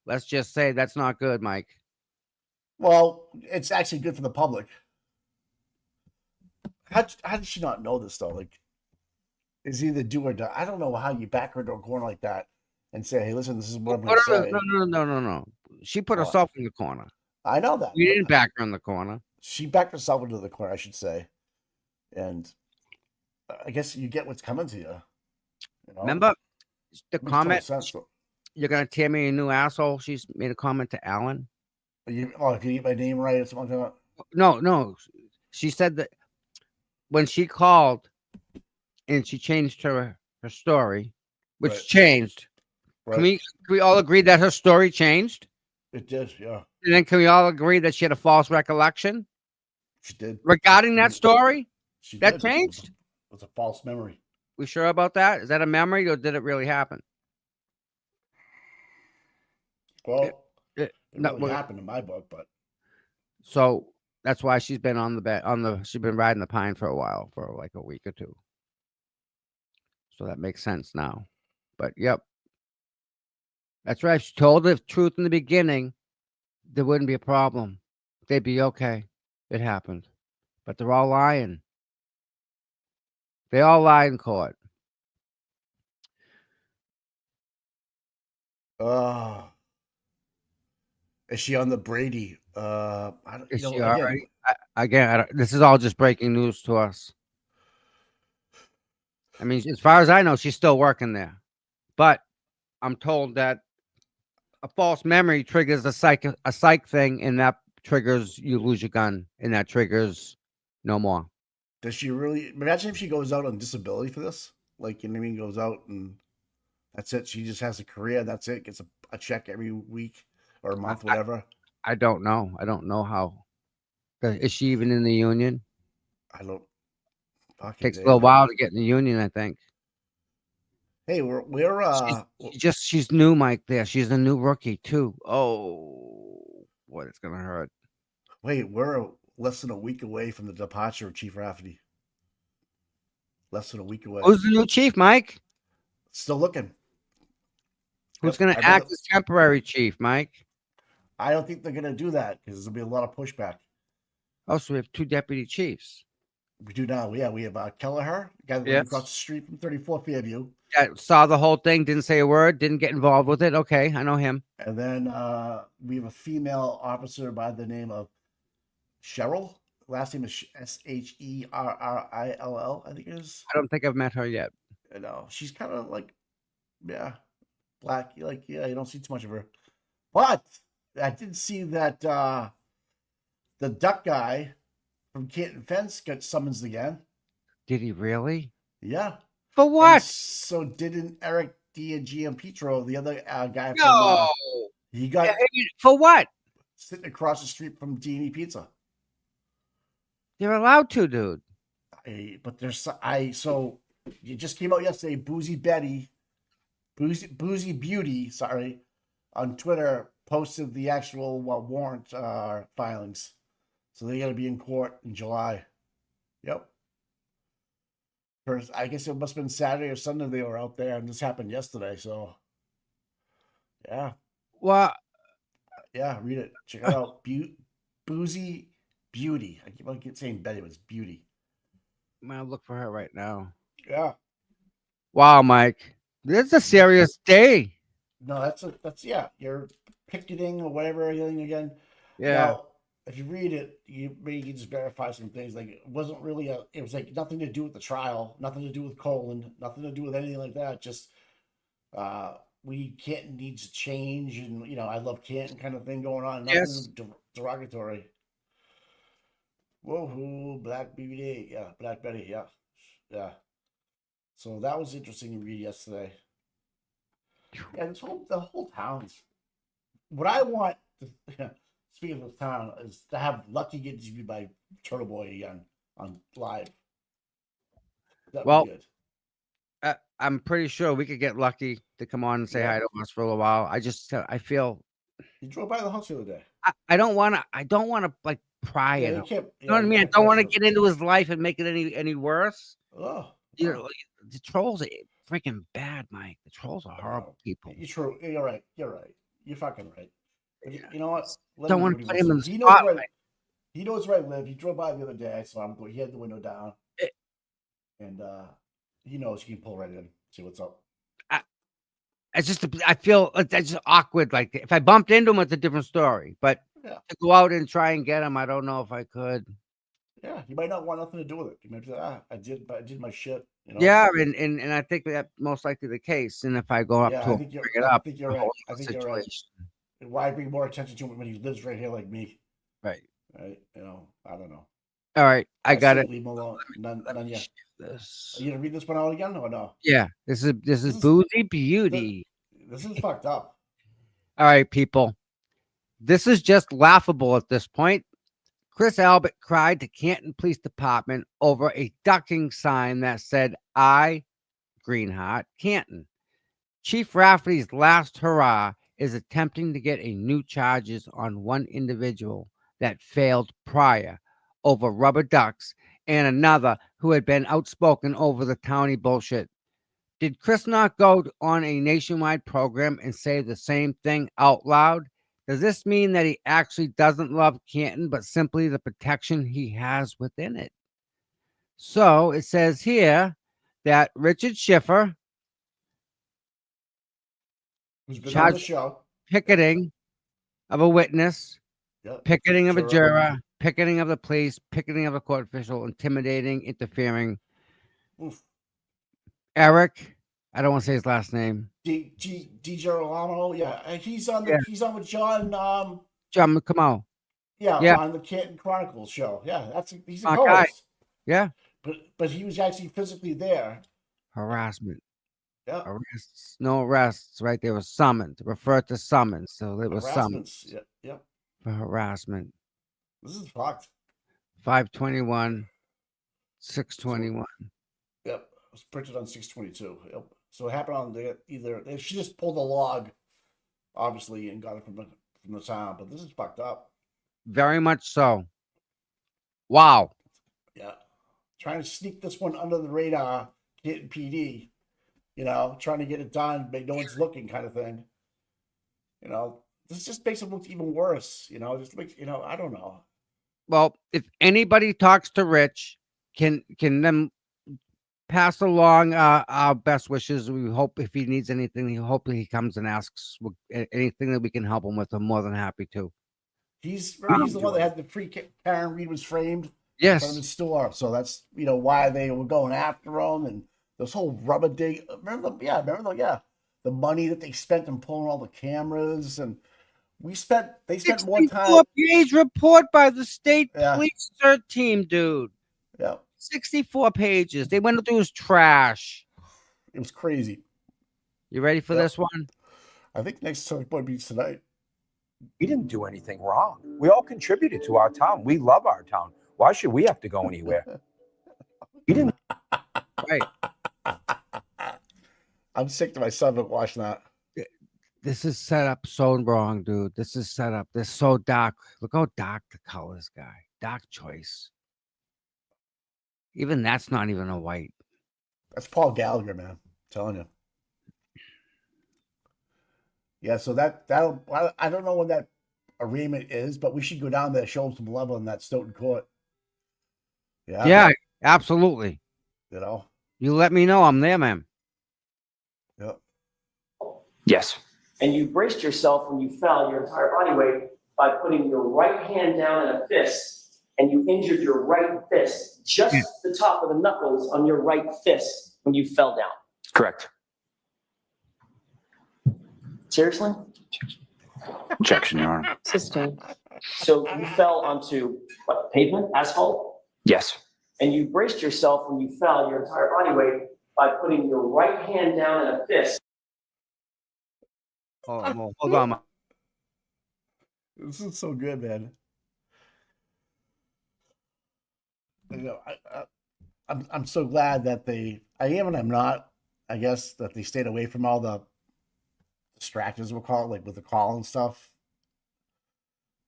Let's just say that's not good, Mike. Well, it's actually good for the public. How did she not know this though? Like, it's either do or die. I don't know how you back her to a corner like that and say, "Hey, listen, this is what I'm going to say." No. She put What? herself in the corner. I know that. We didn't back her in the corner. She backed herself into the corner, I should say. And I guess you get what's coming to you. Remember the Makes comment? total sense. You're gonna tear me a new asshole. She's made a comment to Alan. If you get my name right or something like that. No. She said that when she called and she changed her story, which Right. changed. Right. Can we all agree that her story changed? It did, yeah. And then can we all agree that she had a false recollection She did. regarding that story? She That did. changed? It was a false memory. We sure about that? Is that a memory or did it really happen? Well, it No, really happened in my book, but so that's why she's been on the bed she's been riding the pine for a while, for like a week or two. So that makes sense now. But yep. That's right. If she told the truth in the beginning, there wouldn't be a problem. They'd be okay. It happened. But they're all lying. They all lie in court. Uh, is she on the Brady? I don't, Is she again, already? Again, this is all just breaking news to us. I mean, as far as I know, she's still working there, but I'm told that a false memory triggers a psych thing, and that triggers you lose your gun, and that triggers no more. does she really? Imagine if she goes out on disability for this. Like, you know what I mean? Goes out and that's it. She just has a career. That's it. Gets a check every week or a I, month, I, whatever. I don't know. I don't know how. Is she even in the union? I don't fucking Takes a day, little man. while to get in the union, I think. Hey, She's new, Mike. There, she's a new rookie too. Oh, boy, it's gonna hurt. wait, we're less than a week away from the departure of Chief Rafferty. Less than a week away. Who's the new chief, Mike? Still looking. Who's Yep, gonna act as temporary chief, Mike? I don't think they're gonna do that because there'll be a lot of pushback. Oh, so we have 2 deputy chiefs. We do now. Yeah, we have Kelleher, the guy that lives across the street from 34 Fairview. Yeah, saw the whole thing, didn't say a word, didn't get involved with it. Okay, I know him. And then we have a female officer by the name of Cheryl. Last name is Sherrill, I think it is. I don't think I've met her yet. You know, she's kind of like, yeah, black. Like, yeah, you don't see too much of her. But I did see that the duck guy from Canton Fence got summons again. Did he really? Yeah. For And what? so didn't Eric Giampietro, the other guy from No. he got For what? sitting across the street from D&E Pizza. You're allowed to, dude. But there's so it just came out yesterday. Boozy Beauty, sorry, on Twitter posted the actual warrant filings. So they got to be in court in July. Yep. First, I guess it must have been Saturday or Sunday they were out there, and this happened yesterday. So, yeah, Well, yeah, read it, check it out. Boozy Beauty. I keep saying Betty, but it's Beauty. I'm gonna look for her right now. Yeah. Wow, Mike, this is a serious day. No, that's yeah. You're picketing or whatever thing again. Yeah. Now, if you read it, you maybe just verify some things. Like it wasn't really it was like nothing to do with the trial, nothing to do with Colin, nothing to do with anything like that. Just Canton needs to change, and I love Canton kind of thing going on. Nothing Yes. derogatory. Whoa, Black Beauty, yeah, Black Betty, yeah, yeah. So that was interesting to read yesterday. Yeah, the whole town's. What I want, speaking of the town, is to have Lucky get interviewed by Turtle Boy again on live. That'd Well, be good. I'm pretty sure we could get Lucky to come on and say hi to us for a little while. I feel He drove by the house the other day. I don't want to like pry Yeah, at you him. can't. You know what I mean? I don't want to get into his life and make it any worse. Oh, The trolls are freaking bad, Mike. The trolls are horrible people. You're true. You're right. You're right. You're fucking right. But you know what? Let Don't him want do to what put him in wants the to. He knows where. spotlight. He knows where I live. He drove by the other day, so he had the window down, and he knows he can pull right in, see what's up. I feel it's just awkward. Like if I bumped into him, it's a different story. But Yeah. to go out and try and get him, I don't know if I could. Yeah, you might not want nothing to do with it. You might be like, I did my shit. Yeah, and I think that's most likely the case. And if I go up Yeah, to I him, think bring you're. it I up, think you're a right. whole I other think you're right. situation. Why bring more attention to him when he lives right here like me? Right. Right. I don't know. All right, I got it. Leave him alone. None yet. This. Are you gonna read this one out again or no? Yeah, this is is- Boozy Beauty. This is fucked up. All right, people. This is just laughable at this point. Chris Albert cried to Canton Police Department over a ducking sign that said, I, Greenheart, Canton. Chief Rafferty's last hurrah is attempting to get a new charges on one individual that failed prior over rubber ducks and another who had been outspoken over the towny bullshit. Did Chris not go on a nationwide program and say the same thing out loud? Does this mean that he actually doesn't love Canton, but simply the protection he has within it? So it says here that Richard Schiffer Who's been on charged the show? picketing of a witness, Yep. picketing of a Juror. juror, picketing of the police, picketing of a court official, intimidating, interfering. Oof. Eric, I don't want to say his last name. DJ Romano, yeah, and he's on Yeah. he's on with John. John, come on. Yeah, Yeah. on the Canton Chronicles show. Yeah, he's a My co-host. guy. Yeah. But he was actually physically there. Harassment. Yeah. Arrests. No arrests, right? They were summoned. Referred to summons. So they were summoned Harassments. Yep. for harassment. This is fucked. 521, 621. Yep. It was printed on 6/22. Yep. So it happened on she just pulled a log, obviously, and got it from the town. But this is fucked up. Very much so. Wow. Yeah. Trying to sneak this one under the radar, getting PD, trying to get it done, but no one's looking kind of thing. This just makes it look even worse, just makes, I don't know. Well, if anybody talks to Rich, can them pass along our best wishes. We hope if he needs anything, hopefully he comes and asks anything that we can help him with. I'm more than happy to. He's the one that had the free Karen Reed was framed. Yes. In front of his store. So that's, why they were going after him and this whole rubber dig. Remember the money that they spent on pulling all the cameras, and they spent more time. 64-page report by the state police CERT team, dude. Yeah. 64 pages. They went through his trash. It was crazy. You ready for this one? I think next select board meets tonight. We didn't do anything wrong. We all contributed to our town. We love our town. Why should we have to go anywhere? We didn't. Right. I'm sick to my stomach watching that. This is set up so wrong, dude. This is set up. This is so dark. Look how dark the colors, guy. Dark choice. Even that's not even a white. That's Paul Gallagher, man. I'm telling you. Yeah, so that'll I don't know when that arraignment is, but we should go down there, show them some love on that Stoughton court. Yeah. Yeah, absolutely. You let me know. I'm there, man. Yep. Yes. And you braced yourself when you fell your entire body weight by putting your right hand down in a fist, and you injured your right fist, just the top of the knuckles on your right fist when you fell down. Correct. Seriously? Objection, Your Honor. Sustained. So you fell onto what, pavement, asphalt? Yes. And you braced yourself when you fell your entire body weight by putting your right hand down in a fist. Oh, hold on. This is so good, man. I'm so glad that I am and I'm not, I guess, that they stayed away from all the distractions, we'll call it, like with the call and stuff.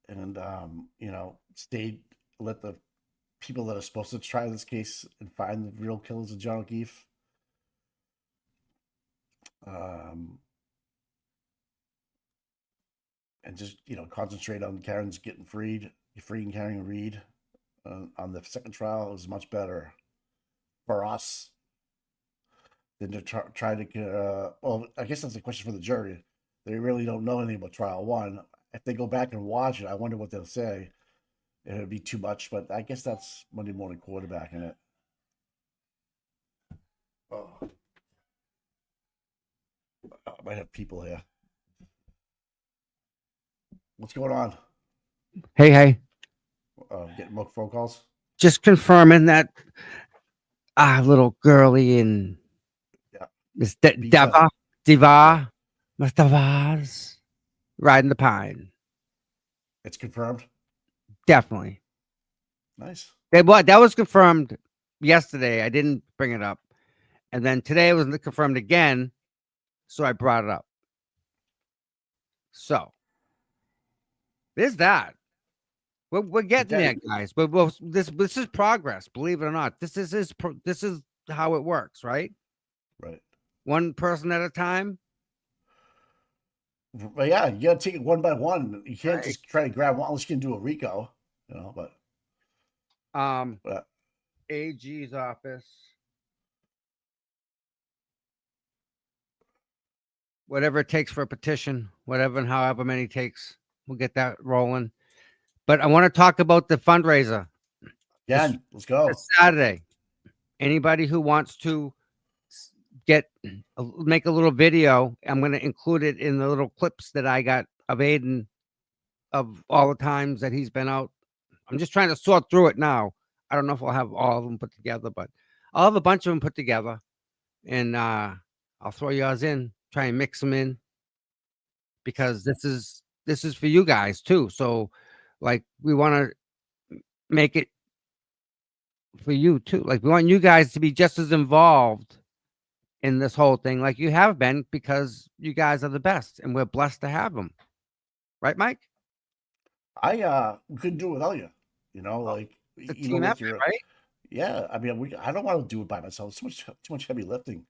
And, let the people that are supposed to try this case and find the real killers of John O'Keefe. And just, concentrate on Karen's getting freeing Karen Reed on the second trial is much better for us than to try to get, well, I guess that's a question for the jury. They really don't know anything about trial one. If they go back and watch it, I wonder what they'll say. It would be too much, but I guess that's Monday morning quarterbacking it. Oh. I might have people here. What's going on? Hey. Getting more phone calls? Just confirming that little girly and Miss Diva Mustavas riding the pine. It's confirmed? Definitely. Nice. That was confirmed yesterday. I didn't bring it up. And then today it was confirmed again. So I brought it up. So there's that. We're getting there, guys. But this is progress. Believe it or not, this is how it works, right? Right. One person at a time. But yeah, you gotta take it one by one. You can't just try to grab one unless you can do a RICO, But AG's office. whatever it takes for a petition, whatever and however many it takes, we'll get that rolling. But I want to talk about the fundraiser Again, let's go. this Saturday. Anybody who wants to make a little video, I'm going to include it in the little clips that I got of Aiden of all the times that he's been out. I'm just trying to sort through it now. I don't know if I'll have all of them put together, but I'll have a bunch of them put together, and I'll throw yours in, try and mix them in, because this is for you guys too. So, like, we want to make it for you too. Like, we want you guys to be just as involved in this whole thing like you have been, because you guys are the best, and we're blessed to have them. Right, Mike? We couldn't do it without you. You know, like It's a even team with effort, right? Yeah, I mean, I don't want to do it by myself. It's too much heavy lifting.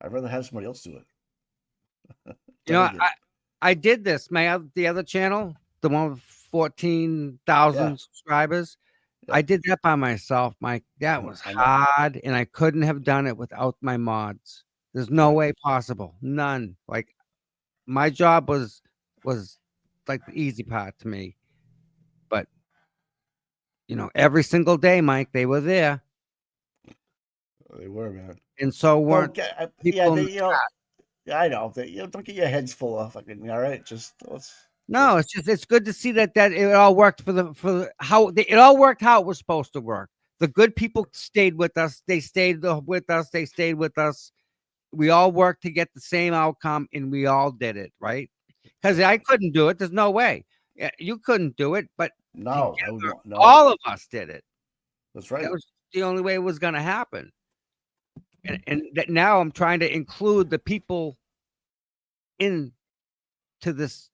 I'd rather have somebody else do it. You know, Delegate. I did this. The other channel, the one with 14,000 Yeah. subscribers. Yeah. I did that by myself, Mike. That was I know. hard, and I couldn't have done it without my mods. There's no way possible. None. Like, my job was like the easy part to me. But you know, every single day, Mike, they were there, They were, man. and so weren't people. You know, yeah, I know. You know, don't get your heads full of fucking. All right, just let's. No, it's good to see that it all worked it all worked how it was supposed to work. The good people stayed with us. They stayed with us. They stayed with us. We all worked to get the same outcome, and we all did it, right? Because I couldn't do it. There's no way. You couldn't do it, but No, together, no. all of us did it. That's right. That was the only way it was going to happen. And that now I'm trying to include the people into this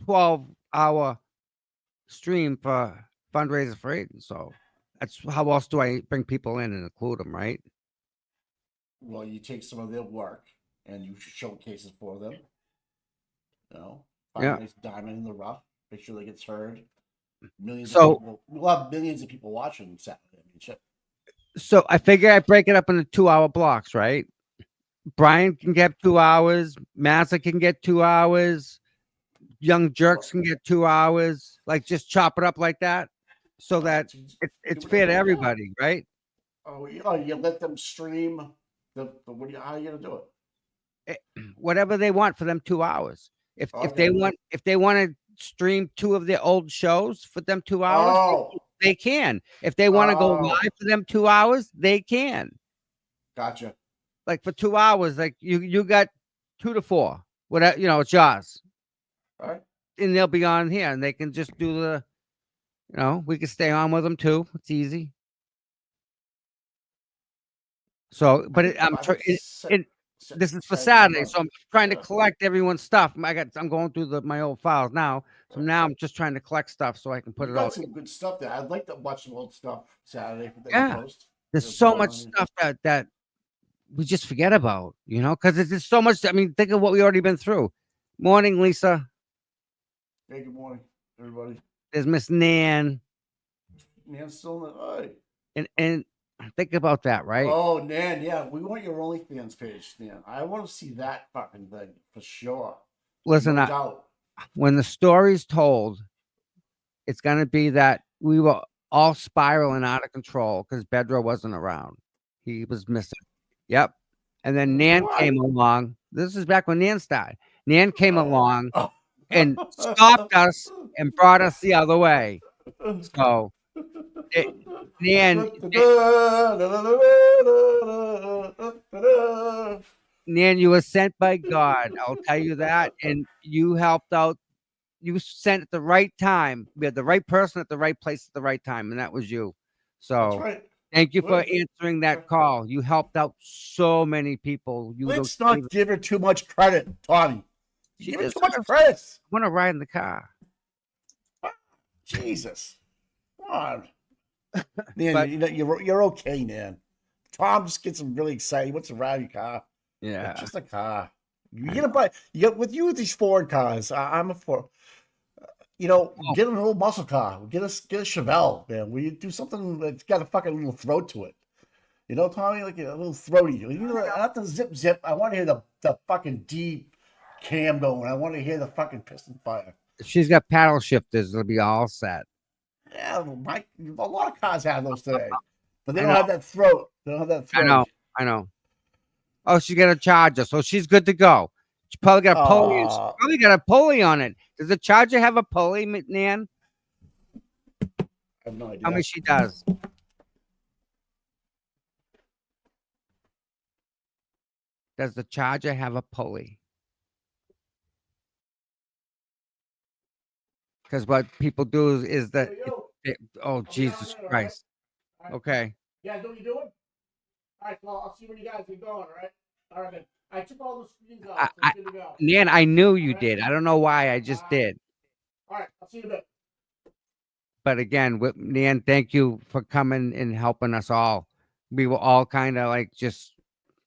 12-hour stream for fundraiser for Aiden. So that's how else do I bring people in and include them, right? Well, you take some of their work and you showcase it for them. You know, find Yeah. a nice diamond in the rough. Make sure that gets heard. Millions. So- of people, we'll have millions of people watching Saturday. I mean, shit. So I figure I break it up into 2-hour blocks, right? Brian can get 2 hours. Mazza can get 2 hours. Young Jerks can get 2 hours. Like, just chop it up like that, so that it's fair to everybody, right? Oh, you know, you let them stream how are you gonna do it? Whatever they want for them 2 hours. If Okay. they want to stream 2 of their old shows for them 2 hours, Oh, they can. If they want to go Oh. live for them 2 hours, they can. gotcha. Like, for 2 hours, like you got 2 to 4. Whatever, you know, it's yours. All right. And they'll be on here, and they can just do the, you know, we can stay on with them too. It's easy. So, but this is for Saturday, so I'm trying to collect everyone's stuff. I'm going through my old files now, so now I'm just trying to collect stuff so I can put You it all. got some good stuff there. I'd like to watch some old stuff Saturday. That Yeah. you post. There's There's so one much on stuff that we just forget about, you know, because there's so much. I mean, think of what we already been through. Morning, Lisa. Hey, good morning, everybody. There's Miss Nan, Nan's still in the. and think about that, right? Oh, Nan, yeah, we want your OnlyFans page, Nan. I want to see that fucking thing for sure. Listen, No doubt. when the story's told, it's gonna be that we were all spiraling out of control because Bedro wasn't around. He was missing. Yep. And then Nan What? came along. This is back when Nan started. Nan came along Oh. and stopped us and brought us the other way. So, Nan, you were sent by God. I'll tell you that. And you helped out. You sent at the right time. We had the right person at the right place at the right time, and that was you. That's So right. thank you for Good. answering that call. You helped out so many people. Let's not give her too much credit, Tommy. She Give her deserves too much credit. I want to ride in the car. Jesus. Come on. Nan, But- you know, you're okay, Nan. Tom just gets really excited. He wants to ride your car. Yeah. It's just a car. You get a buy. You get with you with these foreign cars. I'm a for. You know, get a little muscle car. Get a Chevelle, man. Will you do something that's got a fucking little throat to it? You know, Tommy, like a little throaty. You know, not the zip. I want to hear the fucking deep, cam going. I want to hear the fucking piston fire. If she's got paddle shifters, it'll be all set. Yeah, a lot of cars have those today, but they I don't know. have that throat. They don't have that throat. I know. Oh, she got a charger, so she's good to go. She probably got a pulley. She probably got a pulley on it. Does the charger have a pulley, Nan? I have no idea. Tell me she does. Does the charger have a pulley? Because what people do is that. Oh, Jesus Christ. Okay. Yeah, know what you're doing? All right, well, I'll see when you guys are going, all right? All right, man. I took all the screens out, so it's good to go. Nan, I knew you did. I don't know why. I just did. All right, I'll see you in a bit. But again, Nan, thank you for coming and helping us all. We were all kind of like just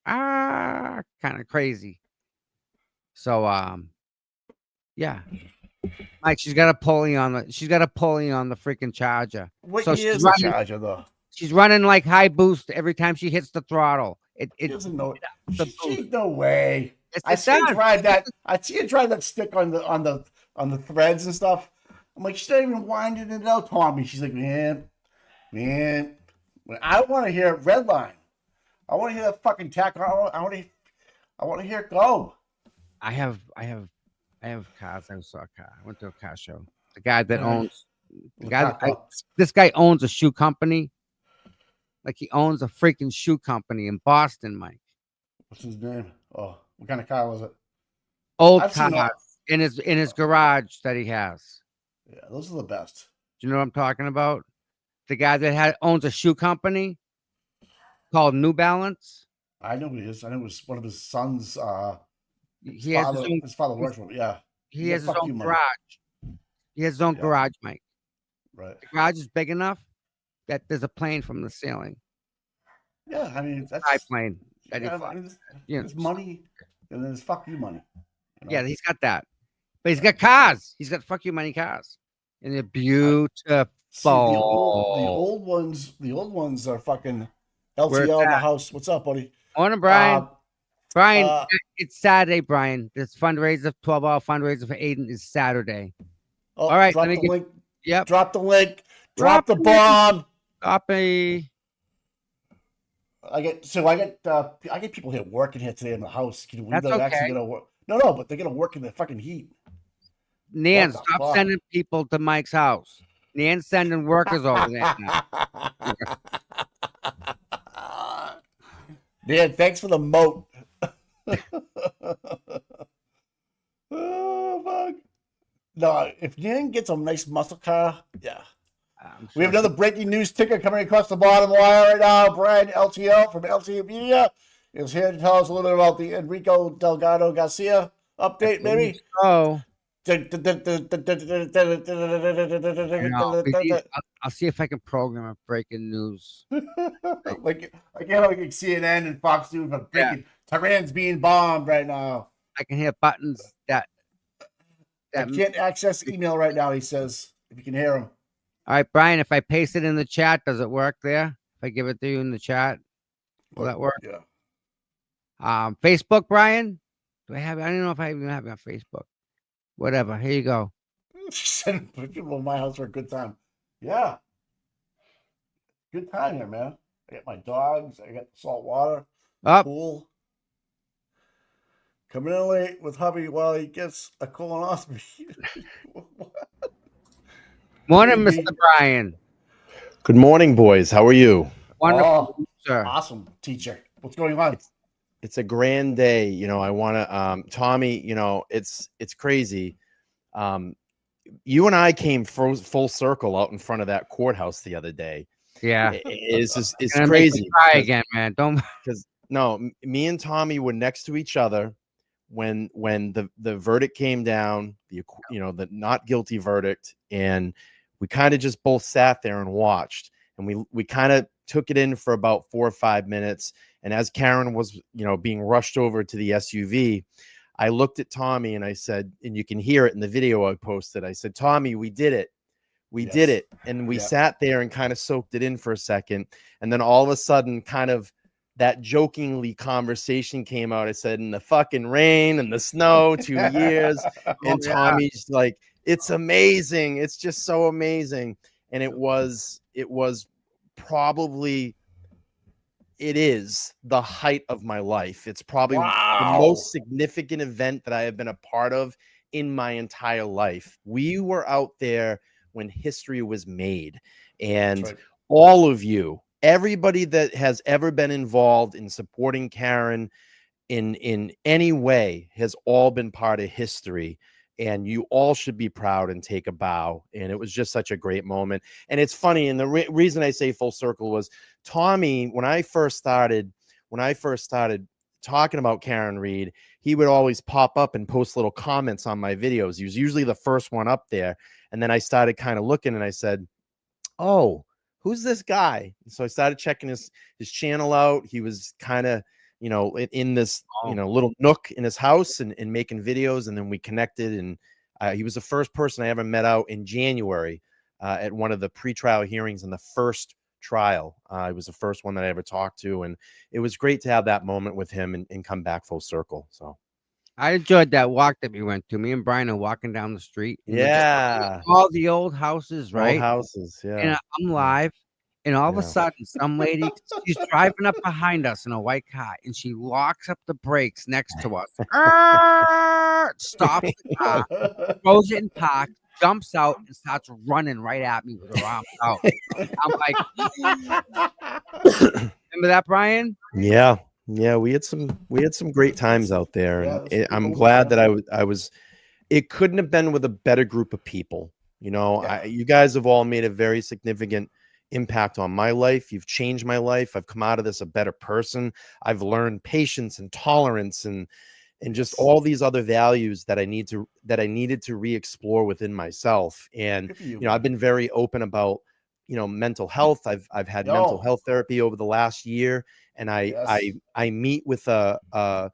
kind of crazy. So yeah. Mike, she's got a pulley on the freaking charger. What So year she's is the running- charger, though? She's running like high boost every time she hits the throttle. It doesn't know. the She's no way. Yes, I it see her does. drive that. I see her drive that stick on the threads and stuff. I'm like, she's not even winding it out, Tommy. She's like, man. I want to hear red line. I want to hear that fucking tack. I want to hear it go. I have cars. I saw a car. I went to a car show. The guy that owns this guy owns a shoe company. Like he owns a freaking shoe company in Boston, Mike. What's his name? Oh, what kind of car was it? Old I've seen cars in his garage that he has. Yeah, those are the best. Do you know what I'm talking about? The guy that owns a shoe company called New Balance. I know who he is. I know it was one of his sons. He has his father works for him. Yeah. He has his own garage. He has his own garage, Mike. Right. The garage is big enough that there's a plane from the ceiling. Yeah, I mean that's high plane. That he yeah, flies. I mean, You know, there's money, and then there's fuck you money. You know? Yeah, he's got that. But he's got cars. He's got fuck you money cars. And they're beautiful. See, the old ones are fucking LTL in the house. What's up, buddy? Morning, Brian. Brian, it's Saturday, Brian. This fundraiser, 12-hour fundraiser for Aiden is Saturday. Oh, all right, drop the link. Yep. Drop the link. Drop the bomb. Copy. I get people here working here today in the house. That's okay. Actually gonna work. No, but they're gonna work in the fucking heat. Nan, stop sending people to Mike's house. Nan's sending workers over there now. Dan, thanks for the moat. Oh fuck. No, if Nan gets a nice muscle car, yeah. We have another breaking news ticker coming across the bottom wire right now. Brian LTL from LTL Media is here to tell us a little bit about the Enrico Delgado Garcia update, maybe. Oh. I'll see if I can program a breaking news. like CNN and Fox News are breaking. Tehran's being bombed right now. I can hear buttons that I can't access email right now, he says, if you can hear him. All right, Brian, if I paste it in the chat, does it work there? If I give it to you in the chat, will that work? Yeah. Facebook, Brian? I don't know if I even have it on Facebook. Whatever. Here you go. She said people in my house for a good time. Yeah. Good time here, man. I got my dogs. I got the salt water. Pool. Coming in late with hubby while he gets a colonoscopy. Morning, Mr. Brian. Good morning, boys. How are you? Wonderful, sir. Awesome, teacher. What's going on? It's a grand day. You know, I want to, Tommy, you know, it's crazy. You and I came full circle out in front of that courthouse the other day. Yeah. It's crazy. Try again, man. Don't. Because no, me and Tommy were next to each other when the verdict came down, the not guilty verdict, and we kind of just both sat there and watched, and we kind of took it in for about 4 or 5 minutes. And as Karen was, being rushed over to the SUV, I looked at Tommy and I said, and you can hear it in the video I posted, I said, Tommy, we did it. We did it. And we sat there and kind of soaked it in for a second. And then all of a sudden, kind of that jokingly conversation came out. I said, in the fucking rain and the snow, 2 years. And Tommy's like, it's amazing. It's just so amazing. And it was probably, it is the height of my life. It's probably the most significant event that I have been a part of in my entire life. We were out there when history was made, and all of you, everybody that has ever been involved in supporting Karen in any way has all been part of history, and you all should be proud and take a bow. And it was just such a great moment. And it's funny, and the reason I say full circle was Tommy, when I first started talking about Karen Reed, he would always pop up and post little comments on my videos. He was usually the first one up there. And then I started kind of looking, and I said, oh, who's this guy? And so I started checking his channel out. He was kind of, you know, in this, you know, little nook in his house and making videos. And then we connected, and he was the first person I ever met out in January at one of the pretrial hearings in the first trial. It was the first one that I ever talked to. And it was great to have that moment with him and come back full circle. So I enjoyed that walk that we went to. Me and Brian are walking down the street. And yeah. all the old houses, right? Old houses, yeah. And I'm live. And all of a sudden, some lady, she's driving up behind us in a white car, and she locks up the brakes next to us. Stops the car, throws it in park, jumps out, and starts running right at me with her arms out. I'm like, remember that, Brian? Yeah. Yeah, we had some great times out there, and I'm glad that I was. It couldn't have been with a better group of people. You know, you guys have all made a very significant impact on my life. You've changed my life. I've come out of this a better person. I've learned patience and tolerance and just all these other values that I needed to re-explore within myself. And you know, I've been very open about, you know, mental health. I've had mental health therapy over the last year, and I meet with a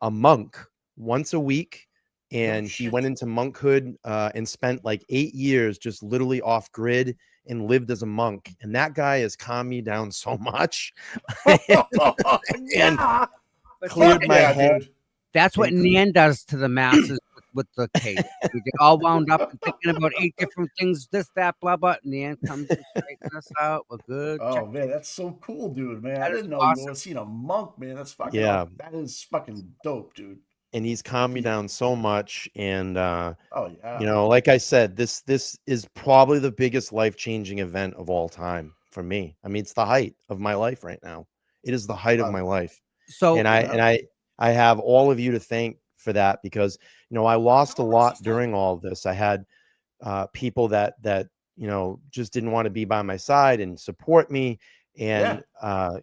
monk once a week, and he went into monkhood and spent like 8 years just literally off grid and lived as a monk. And that guy has calmed me down so much and cleared my head. Dude. That's what Nan does to the masses with the cake. We get all wound up and thinking about 8 different things, this, that, blah, blah. Nan comes and straightens us out. We're good. Oh, man, that's so cool, dude, man. I didn't know you were seeing a monk, man. That's fucking, that is fucking dope, dude. And he's calmed me down so much. And, you know, like I said, this is probably the biggest life-changing event of all time for me. I mean, it's the height of my life right now. It is the height of my life. So, and I have all of you to thank for that, because, you know, I lost a lot during all of this. I had people that, you know, just didn't want to be by my side and support me. And,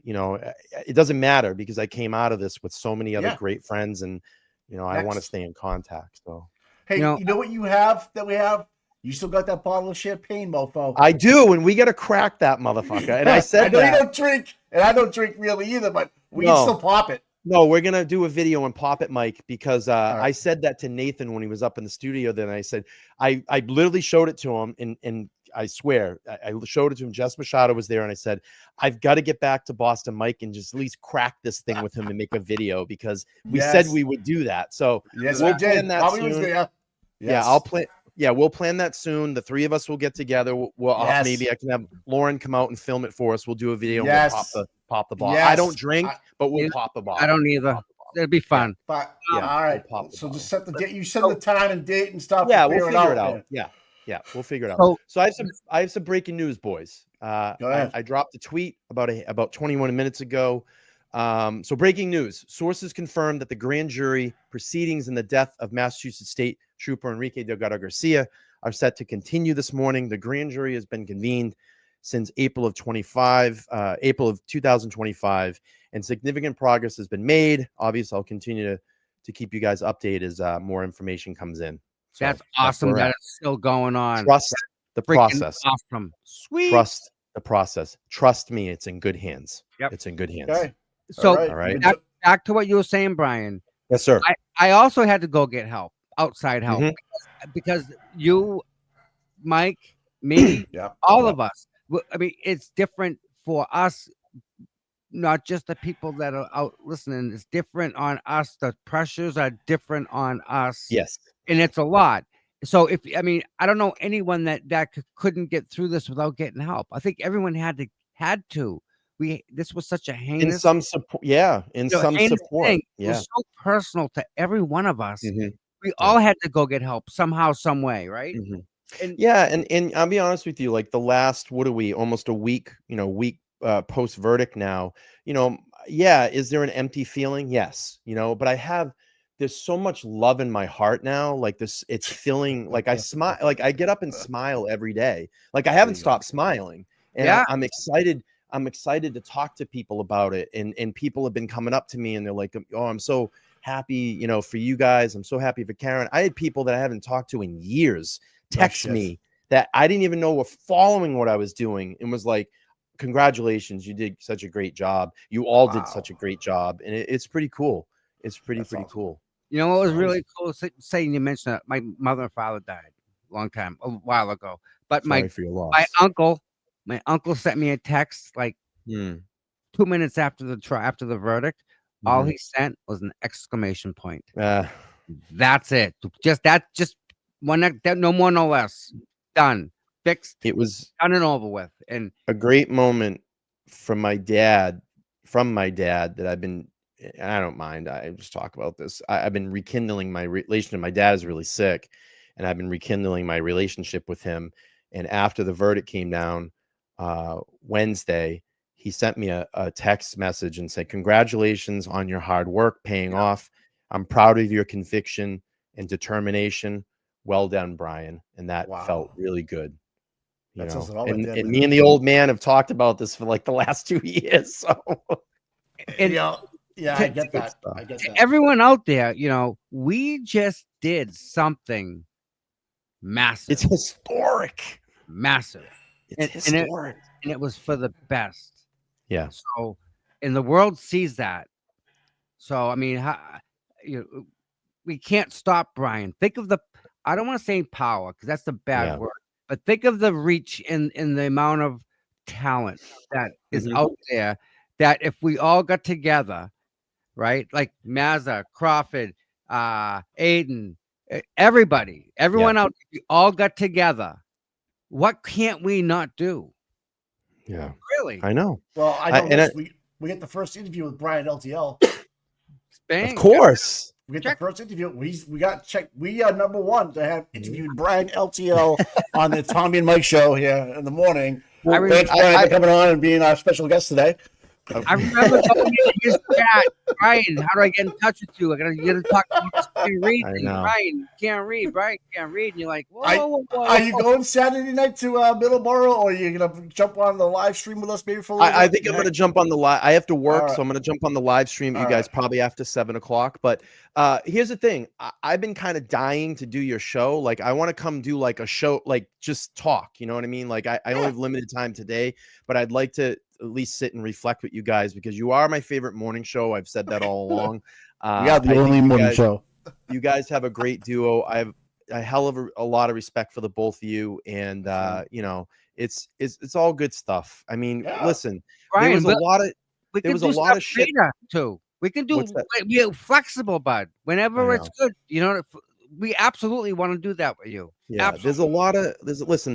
you know, it doesn't matter, because I came out of this with so many other great friends, and, you know, I want to stay in contact. So, hey, you know what you have that we have? You still got that bottle of champagne, mofo. I do, and we got to crack that motherfucker. And I said I know you don't drink, and I don't drink really either, but we can still pop it. No, we're gonna do a video and pop it, Mike, because I said that to Nathan when he was up in the studio. Then I said I literally showed it to him, and I swear I showed it to him. Jess Machado was there, and I said, I've got to get back to Boston Mike and just at least crack this thing with him and make a video, because we said we would do that. So we'll plan that soon. Yeah, I'll plan. Yeah, we'll plan that soon. The three of us will get together. Maybe I can have Lauren come out and film it for us. We'll do a video and we'll pop the bottle. I don't drink, but we'll pop the bottle. I don't either. It'll be fun. But all right. So just set the date. You set the time and date and stuff. Yeah, we'll figure it out. Yeah, we'll figure it out. So I have some breaking news, boys. Go ahead. I dropped a tweet about 21 minutes ago. So breaking news: sources confirmed that the grand jury proceedings in the death of Massachusetts State Trooper Enrique Delgado Garcia are set to continue this morning. The grand jury has been convened since April of 2025, and significant progress has been made. Obviously, I'll continue to keep you guys updated as more information comes in. So that's awesome that it's still going on. Trust the process. Awesome. Sweet. Trust the process. Trust me, it's in good hands. Yep. It's in good hands. Okay. So all right. Back to what you were saying, Brian. Yes, sir. I also had to go get help, outside help, because you, Mike, me, all of us. I mean, it's different for us not just the people that are out listening. It's different on us. The pressures are different on us. Yes. And it's a lot. So I mean, I don't know anyone that couldn't get through this without getting help. I think everyone had to. This was such a In heinous, some support, yeah. In some heinous support, thing. It yeah. was so personal to every one of us. Mhm. We all had to go get help somehow, some way, right? Mhm. And Yeah, and I'll be honest with you, like the last, what are we, almost a week, post verdict now, yeah, is there an empty feeling? Yes, but there's so much love in my heart now. Like this, it's feeling like I smile, like I get up and smile every day. Like I haven't stopped smiling, and Yeah. I'm excited. I'm excited to talk to people about it, and people have been coming up to me and they're like, "Oh, I'm so happy, for you guys. I'm so happy for Karen." I had people that I haven't talked to in years text me that I didn't even know were following what I was doing and was like, "Congratulations, you did such a great job. You all did such a great job," and it's pretty cool. It's pretty cool. you know what was really cool? Saying you mentioned that my mother and father died a while ago. But Sorry for your loss. my uncle sent me a text like 2 minutes after the verdict. All he sent was an exclamation point. That's it. Just one, no more, no less. Done. Fixed. It was done and over with. And a great moment from my dad that I've been, and I don't mind, I just talk about this. I've been rekindling my relationship. My dad is really sick, and I've been rekindling my relationship with him. And after the verdict came down Wednesday, he sent me a text message and said, "Congratulations on your hard work paying off. I'm proud of your conviction and determination. Well done, Brian." And that felt really good. That says it all right And there, man. me and the old man have talked about this for like the last 2 years. So yeah, I get that. I get that. Everyone out there, we just did something massive. It's historic. Massive. It's historic. And it was for the best. Yeah. So, and the world sees that. So, I mean, we can't stop Brian. Think of I don't want to say power because that's the bad word, but think of the reach in the amount of talent that is out there, that if we all got together, right? Like Mazza, Crawford, Aiden, everyone out, we all got together. What can't we not do? Yeah. Really? I know. Well, I know we get the first interview with Brian LTL. Bang. Of course. We get the first interview. We got checked. We are number one to have interviewed Brian LTL on the Tommy and Mike show here in the morning. Thanks, Brian, for coming on and being our special guest today. I remember going in his chat, Brian, how do I get in touch with you? I gotta get to talk to you. Brian can't read. Brian can't read. And you're like, whoa. Are you going Saturday night to Middleborough, or are you gonna jump on the live stream with us maybe for a little bit? I think I'm gonna jump on the live. I have to work, so I'm gonna jump on the live stream. You guys probably after 7 o'clock. But here's the thing: I've been kind of dying to do your show. Like, I want to come do like a show, like just talk. You know what I mean? Like, I only have limited time today, but I'd like to at least sit and reflect with you guys because you are my favorite morning show. I've said that all along. The only morning show. You guys have a great duo. I have a hell of a lot of respect for the both of you, and it's all good stuff. I mean, listen, Brian, there was a lot of shit too. We can do. We're flexible, bud. Whenever it's good, we absolutely want to do that with you. Yeah, absolutely.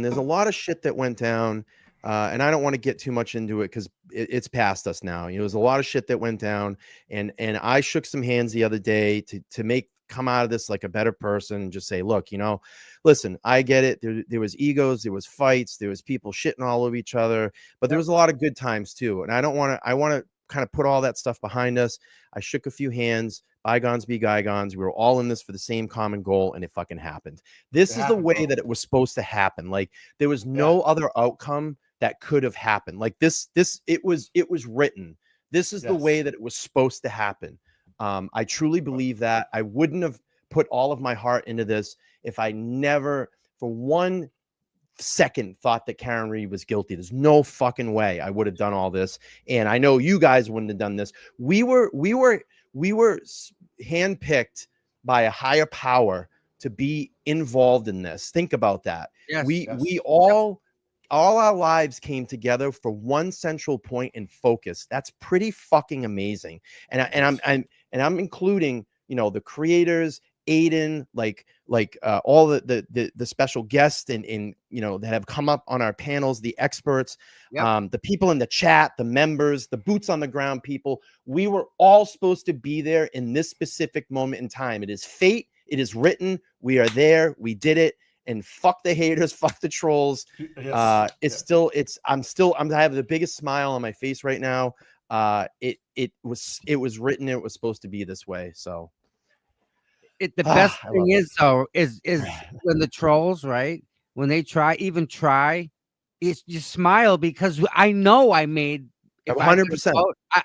there's a lot of shit that went down. And I don't want to get too much into it because it's past us now. There's a lot of shit that went down, and I shook some hands the other day to come out of this like a better person and just say, look, listen, I get it. There was egos, there was fights, there was people shitting all over each other, but there was a lot of good times too. And I want to kind of put all that stuff behind us. I shook a few hands. Bygones be bygones. We were all in this for the same common goal, and it fucking happened. This is the way that it was supposed to happen. Like, there was no other outcome that could have happened. Like it was written. This is the way that it was supposed to happen. I truly believe that. I wouldn't have put all of my heart into this if I never for 1 second thought that Karen Reed was guilty. There's no fucking way I would have done all this. And I know you guys wouldn't have done this. We were handpicked by a higher power to be involved in this. Think about that. Yes, we all all our lives came together for one central point and focus. That's pretty fucking amazing. And I'm including, you know, the creators, Aiden, all the special guests and you know, that have come up on our panels, the experts, the people in the chat, the members, the boots on the ground people. We were all supposed to be there in this specific moment in time. It is fate. It is written. We are there. We did it. And fuck the haters, fuck the trolls. I have the biggest smile on my face right now. It was written. It was supposed to be this way. So the best thing is though is when the trolls, right? When they try, it's you smile because I know I made 100%.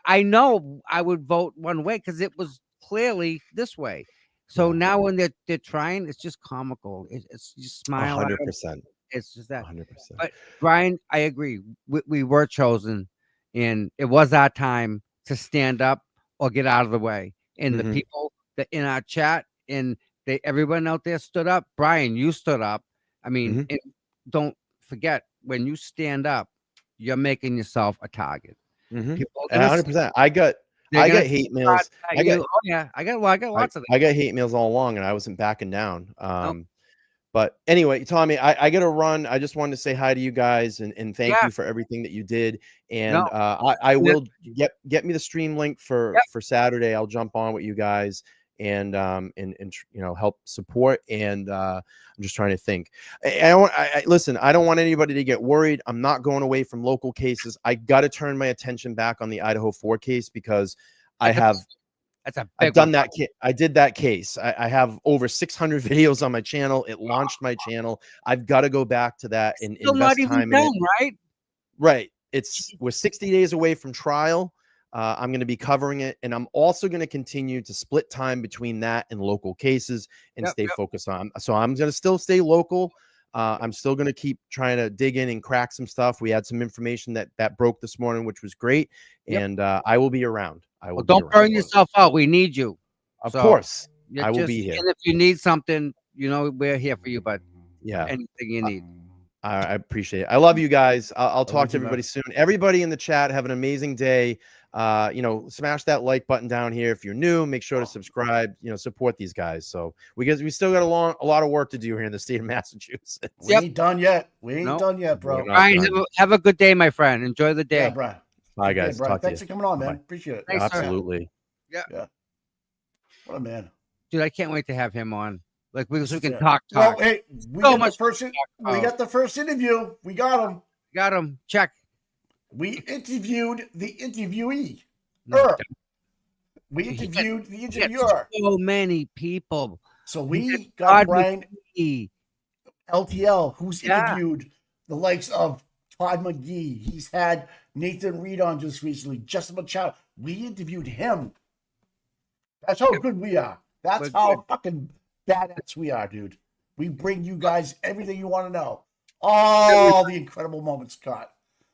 I know I would vote one way because it was clearly this way. So now when they're trying, it's just comical. It's just smile. 100%. It's just that. 100%. But Brian, I agree. We were chosen, and it was our time to stand up or get out of the way. And the people that in our chat and everyone out there stood up. Brian, you stood up. I mean, and don't forget when you stand up, you're making yourself a target. 100%. I got hate mails. I got lots of them. I got hate mails all along, and I wasn't backing down. But anyway, Tommy, I got to run. I just wanted to say hi to you guys and thank you for everything that you did. And I will get me the stream link for Saturday. I'll jump on with you guys and you know, help support. And I'm just trying to think. Listen, I don't want anybody to get worried. I'm not going away from local cases. I got to turn my attention back on the Idaho 4 case because I've done that. I did that case. I have over 600 videos on my channel. It launched my channel. I've got to go back to that and invest time in it. Right? Right. We're 60 days away from trial. I'm going to be covering it, and I'm also going to continue to split time between that and local cases and stay focused on. So I'm going to still stay local. I'm still going to keep trying to dig in and crack some stuff. We had some information that broke this morning, which was great, and I will be around. Don't burn yourself out. We need you. Of course, I will be here. And if you need something, you know, we're here for you. But anything you need. I appreciate it. I love you guys. I'll talk to everybody soon. Everybody in the chat, have an amazing day. You know, smash that like button down here if you're new. Make sure to subscribe. You know, support these guys. So we still got a lot of work to do here in the state of Massachusetts. We ain't done yet. We ain't done yet, bro. Brian, have a good day, my friend. Enjoy the day. Yeah, Brian. Bye, guys. Brian. Thanks for coming on, man. Appreciate it. Thanks, absolutely. Yeah. What a man. Dude, I can't wait to have him on. Like we can talk. Well, hey, we got the first interview. We got him. Got him. Check. We interviewed the interviewee. We interviewed the interviewer. So many people. So we got Brian LTL, who's interviewed the likes of Todd McGee. He's had Nathan Reed on just recently. Justin Machado. We interviewed him. That's how good we are. That's how fucking badass we are, dude. We bring you guys everything you want to know. All the incredible moments, Scott.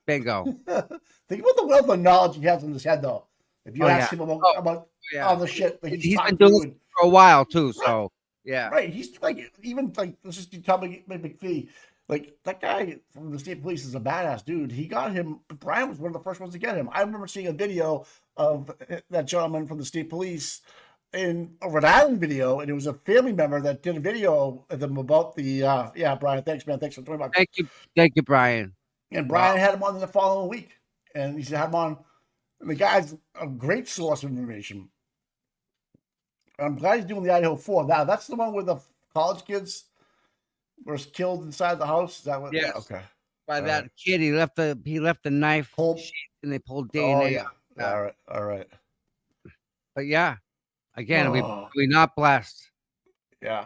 Bingo. Think about the wealth of knowledge he has in his head, though. If you ask him about all the shit that he's been doing this for a while too, so right. He's like, even like, this is Tommy McPhee. Like, that guy from the state police is a badass dude. He got him. Brian was one of the first ones to get him. I remember seeing a video of that gentleman from the state police in a Rhode Island video, and it was a family member that did a video of them about the Brian, thanks, man. Thanks for $20. Thank you, Brian. And Brian had him on the following week, and he had him on. And the guy's a great source of information. I'm glad he's doing the Idaho 4. Now, that's the one where the college kids were killed inside the house. Is that what? Yes. Okay. By that kid, he left the knife sheet, and they pulled DNA. All right. But yeah, again, we not blessed. Yeah.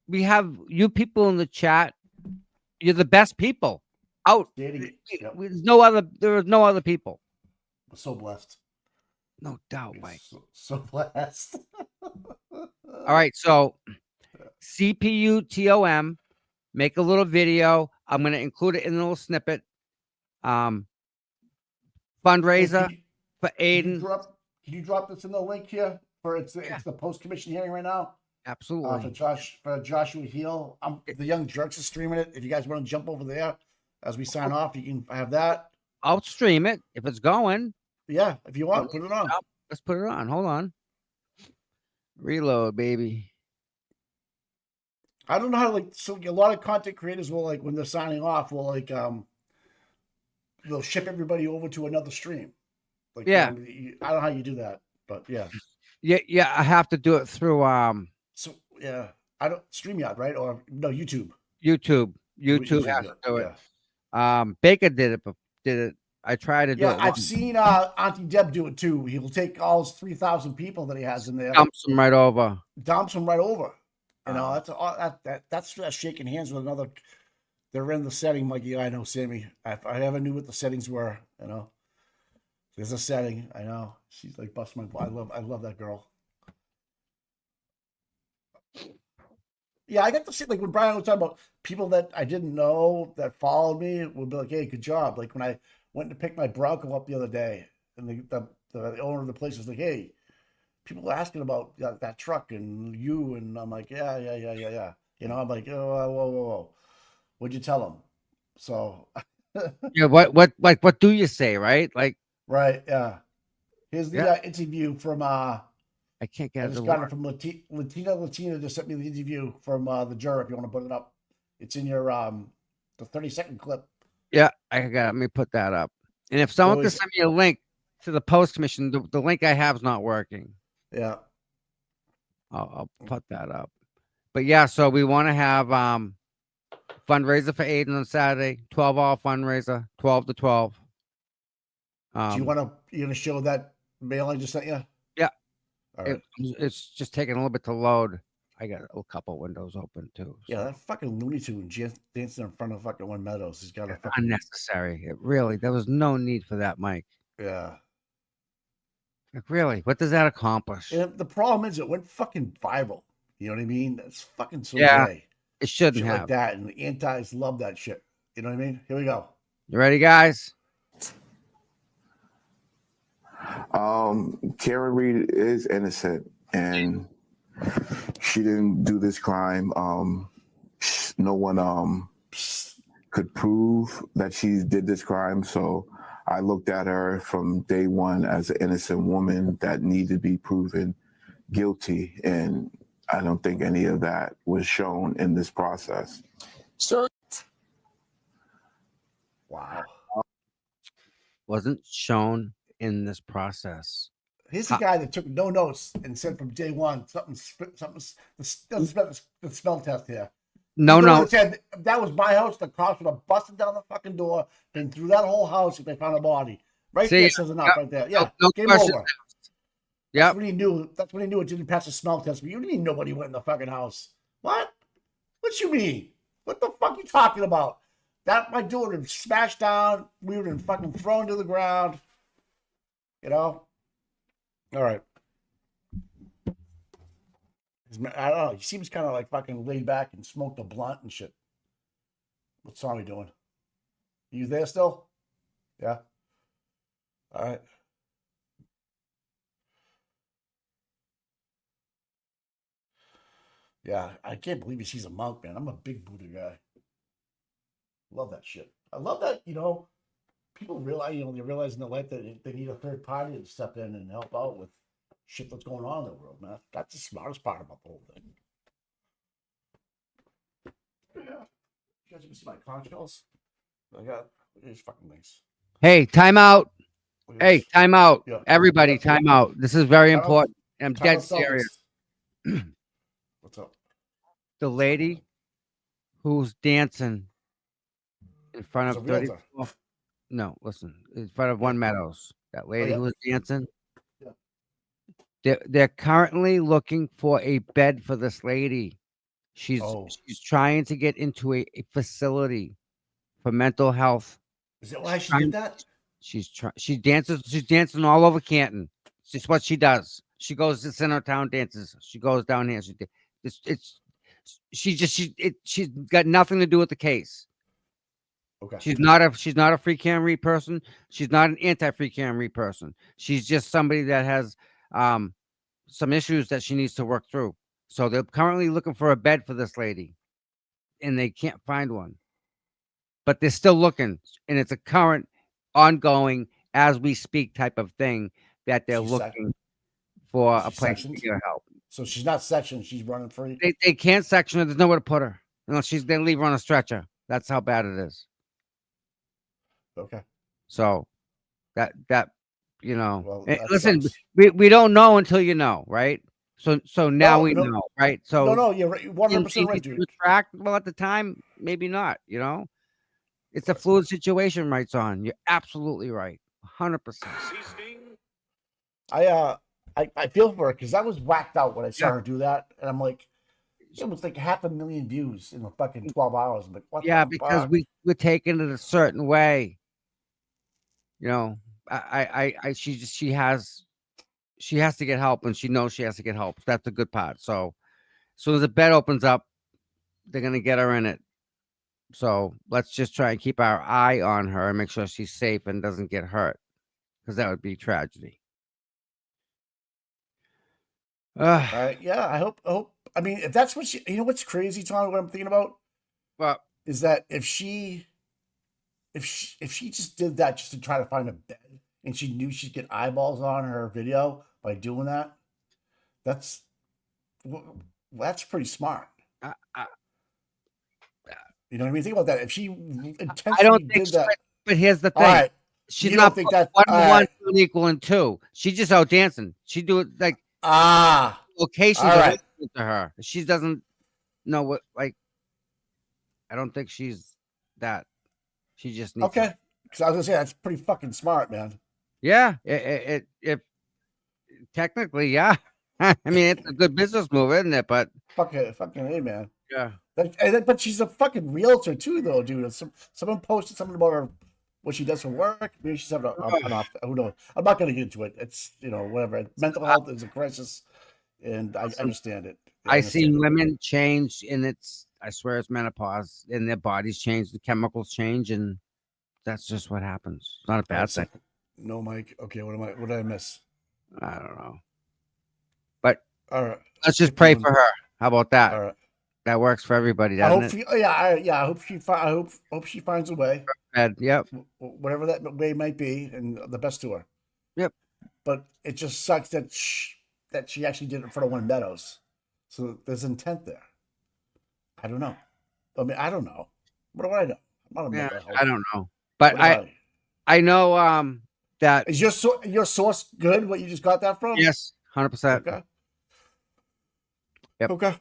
We have you people in the chat. You're the best people out. There are no other people. We're so blessed. No doubt, Mike. So blessed. All right, so CPUTOM, make a little video. I'm going to include it in a little snippet. Fundraiser for Aiden. Can you drop this in the link here for it's the post commission hearing right now? Absolutely. For Joshua Heel. The Young Jerks is streaming it. If you guys want to jump over there as we sign off, you can have that. I'll stream it if it's going. Yeah, if you want, put it on. Let's put it on. Hold on. Reload, baby. I don't know how so a lot of content creators will when they're signing off will they'll ship everybody over to another stream. Yeah. I don't know how you do that, but yeah. Yeah, I have to do it through So yeah, I don't StreamYard, right? Or no, YouTube. YouTube has to do it. Baker did it. I tried to do it. I've seen Auntie Deb do it too. He'll take all his 3,000 people that he has in there, dumps them right over. You know, that's shaking hands with another. They're in the setting, like I know, Sammy. If I ever knew what the settings were, you know. There's a setting. I know. She's like bust my. I love that girl. Yeah, I got to see when Brian was talking about people that I didn't know that followed me would be like, "Hey, good job." Like when I went to pick my Bronco up the other day, and the owner of the place was like, "Hey, people were asking about that truck and you," and I'm like, "Yeah." You know, I'm like, "Oh, whoa. What'd you tell them?" So. Yeah. What do you say, right? Right. Yeah. Here's the interview from. I can't get it. I just got it from Latina just sent me the interview from the juror. If you want to put it up, it's in your the 30-second clip. Yeah, I got it. Let me put that up. And if someone can send me a link to the post commission, the link I have is not working. Yeah. I'll put that up. But yeah, so we want to have fundraiser for Aiden on Saturday, 12-hour fundraiser, 12 to 12. Do you want to? You're gonna show that mail I just sent you? Yeah. All right. It's just taking a little bit to load. I got a couple windows open too. Yeah, that fucking Looney Tune dancing in front of fucking One Meadows. He's got a fucking unnecessary. There was no need for that, Mike. Yeah. Really, what does that accomplish? And the problem is it went fucking viral. You know what I mean? That's fucking so gay. It shouldn't shit have. Like that, and the antis love that shit. You know what I mean? Here we go. You ready, guys? Karen Reed is innocent, and she didn't do this crime. No one could prove that she did this crime, so I looked at her from day one as an innocent woman that needed to be proven guilty, and I don't think any of that was shown in this process. Sir. Wow. Wasn't shown in this process. He's the guy that took no notes and said from day one something the smell test here. No. Said that was my house. The cops would have busted down the fucking door, been through that whole house if they found a body. Right there says enough right there. Yeah, no game over. Yeah, that's when he knew. That's when he knew it didn't pass the smell test. But you didn't know nobody went in the fucking house. What? What you mean? What the fuck you talking about? That my door would have smashed down. We would have been fucking thrown to the ground. You know. All right. I don't know. He seems kind of like fucking laid back and smoked a blunt and shit. What's Tommy doing? You there still? Yeah. All right. Yeah, I can't believe he sees a monk, man. I'm a big Buddha guy. Love that shit. I love that, people realize, they realize in their life that they need a third party to step in and help out with shit that's going on in the world, man. That's the smartest part about the whole thing. Yeah. You guys can see my conch shells? I got these fucking things. Hey, time out. Yeah. Everybody, time out. This is very important. I'm Time dead serious. What's up? The lady who's dancing in front of 30. No, listen, in front of One Meadows. That lady who was dancing. Yeah. They're currently looking for a bed for this lady. She's trying to get into a facility for mental health. Is that why she did that? She's dancing all over Canton. It's just what she does. She goes to center town dances. She goes down here. She's got nothing to do with the case. Okay. She's not a free Camry person. She's not an anti-free Camry person. She's just somebody that has some issues that she needs to work through. So they're currently looking for a bed for this lady, and they can't find one. But they're still looking, and it's a current, ongoing, as we speak type of thing that they're looking for a She's place to sectioned. get her help. So she's not sectioned. She's running free. They can't section her. There's nowhere to put her unless they leave her on a stretcher. That's how bad it is. Okay. So that Well, that listen, sucks. we don't know until you know, right? So now we No. know, right? So No, you're right. 100% right, dude. Well, at the time, maybe not. It's a fluid situation, right, Son? You're absolutely right, 100%. I feel for her because I was whacked out when I saw her do that, and I'm like, it was like 500,000 views in the fucking 12 hours. I'm like, what? Yeah, the because fuck? we're taking it a certain way. She has to get help, and she knows she has to get help. That's the good part. So as soon as the bed opens up, they're gonna get her in it. So let's just try and keep our eye on her and make sure she's safe and doesn't get hurt, because that would be tragedy. Yeah, I hope. I mean, if that's what what's crazy, Tom, what I'm thinking about, But is that if she just did that just to try to find a bed, and she knew she'd get eyeballs on her video by doing that, that's pretty smart. You know what I mean? Think about that. If she intentionally I don't think did that, but here's the all thing. right, She's you not don't think that 1 all and 1 right. equaling 2. She just out dancing. She do it like locations all are right. listening to her. She doesn't know what, like, I don't think she's that. She just needs Okay. Because I was gonna say that's pretty fucking smart, man. Yeah, it technically, yeah. I mean, it's a good business move, isn't it? But fucking A, man. Yeah. But she's a fucking realtor too, though, dude. Someone posted something about her, what she does for work. Maybe she's having an off. Who knows? I'm not gonna get into it. It's whatever. Mental health is a crisis, and I understand it. I seen women change, and I swear it's menopause, and their bodies change, the chemicals change, and that's just what happens. It's not a bad thing. No, Mike. Okay, what did I miss? I don't know. But all right, let's just pray for her. How about that? All right. That works for everybody, I doesn't hope it? I hope she finds a way. Yep. Whatever that way might be, and the best to her. Yep. But it just sucks that she actually did it in front of one Meadows. So there's intent there. I don't know. I mean, I don't know. What do I know? I'm not a mental health. I don't know. But I know that is your source good? What you just got that from? Yes, 100%. Okay. Yep. Okay.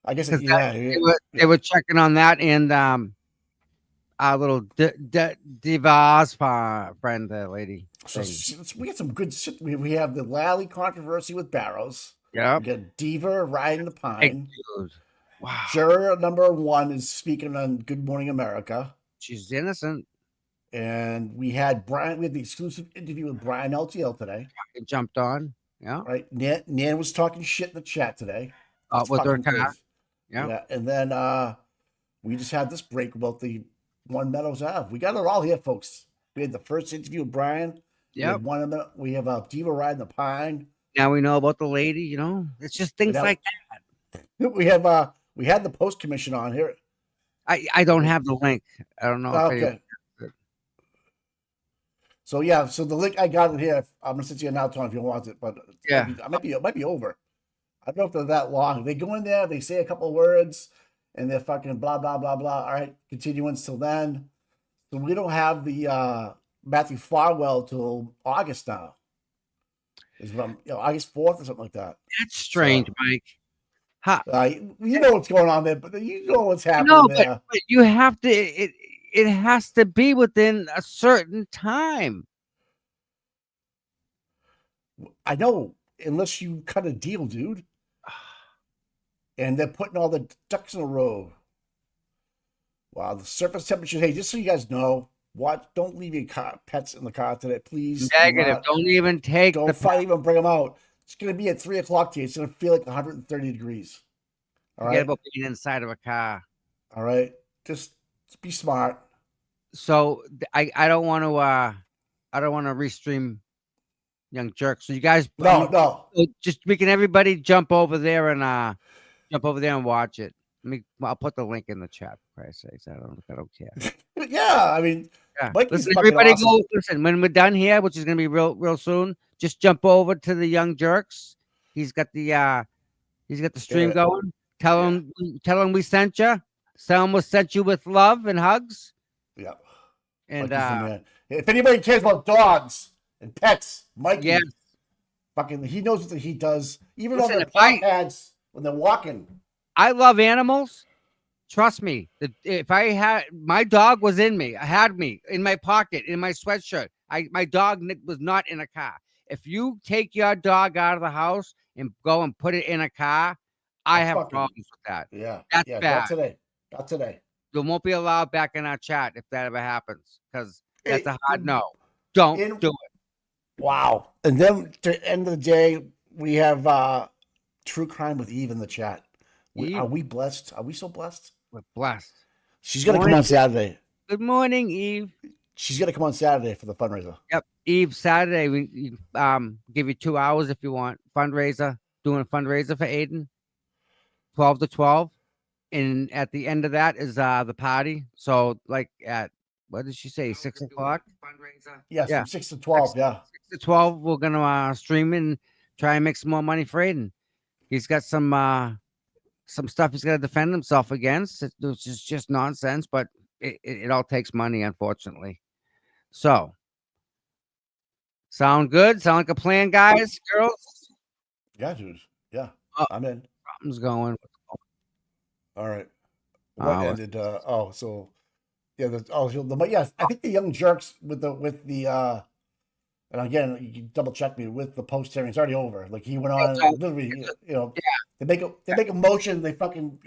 I guess they were checking on that, and our little Diva's friend, the lady. So we got some good shit. We have the Lally controversy with Barrows. Yeah. We got Diva riding the pine. Wow. Juror number 1 is speaking on Good Morning America. She's innocent. And we had the exclusive interview with Brian LTL today. It jumped on. Yeah. Right. Nan was talking shit in the chat today. With her car. Yeah. And then we just had this break about the One Meadows Ave. We got it all here, folks. We had the first interview with Brian. Yeah. We have Diva riding the pine. Now we know about the lady. It's just things like that. We had the post commission on here. I don't have the link. I don't know. Okay. So the link I got it here. I'm gonna send you now, Tom, if you want it. But it might be over. I don't know if they're that long. They go in there, they say a couple of words, and they're fucking blah blah blah blah. All right, continuance till then. So we don't have the Matthew Farwell till August now. Is what August 4th or something like that. That's strange, Mike. You know what's going on there, but you know what's happening there. But you have to. It has to be within a certain time. I know, unless you cut a deal, dude. And they're putting all the ducks in a row. Wow, the surface temperature. Hey, just so you guys know, don't leave your pets in the car today, please. Negative. Don't even take. Don't even bring them out. It's going to be at 3:00 today. It's going to feel like 130 degrees. All right. Forget about being inside of a car. All right. Just be smart. So I don't want to restream Young Jerk. So you guys, no. Just we can everybody jump over there and jump over there and watch it. I'll put the link in the chat. For Christ's sakes, I don't care. Yeah, I mean, Yeah. Mikey's Listen, fucking everybody awesome. go. Listen, when we're done here, which is gonna be real soon, just jump over to the Young Jerks. He's got the stream Yeah. going. Tell him we sent you. Tell him we sent you with love and hugs. Yeah. And Mikey's the man. If anybody cares about dogs and pets, Mikey, yes. fucking, he knows what he does. Even Listen, on their if I- paw pads when they're walking. I love animals. Trust me. If I had my dog was in me, I had me in my pocket, in my sweatshirt. My dog was not in a car. If you take your dog out of the house and go and put it in a car, I have problems with that. Yeah. That's yeah, bad. Not today. Not today. You won't be allowed back in our chat if that ever happens, because that's Hey, a hard no. Don't do it. Wow. And then to the end of the day, we have True Crime with Eve in the chat. Are we blessed? Are we so blessed? We're blessed. She's gonna come on Saturday. Good morning, Eve. She's gonna come on Saturday for the fundraiser. Yep, Eve. Saturday, we give you 2 hours if you want fundraiser. Doing a fundraiser for Aiden, 12 to 12, and at the end of that is the party. So like at what did she say? 6 o'clock. Fundraiser. Yes, Yeah, from 6 to 12. Yeah. 6 to 12. We're gonna stream and try and make some more money for Aiden. He's got some stuff he's got to defend himself against, which is just nonsense, but it all takes money, unfortunately. So, sound good? Sound like a plan, guys, girls? Yeah, dude. Yeah, I'm in. Something's going. All right. What ended? So yeah. Yes, I think the Young Jerks with the and again, you can double check me with the post hearing. It's already over. Like he went on, literally, they make a motion. They fucking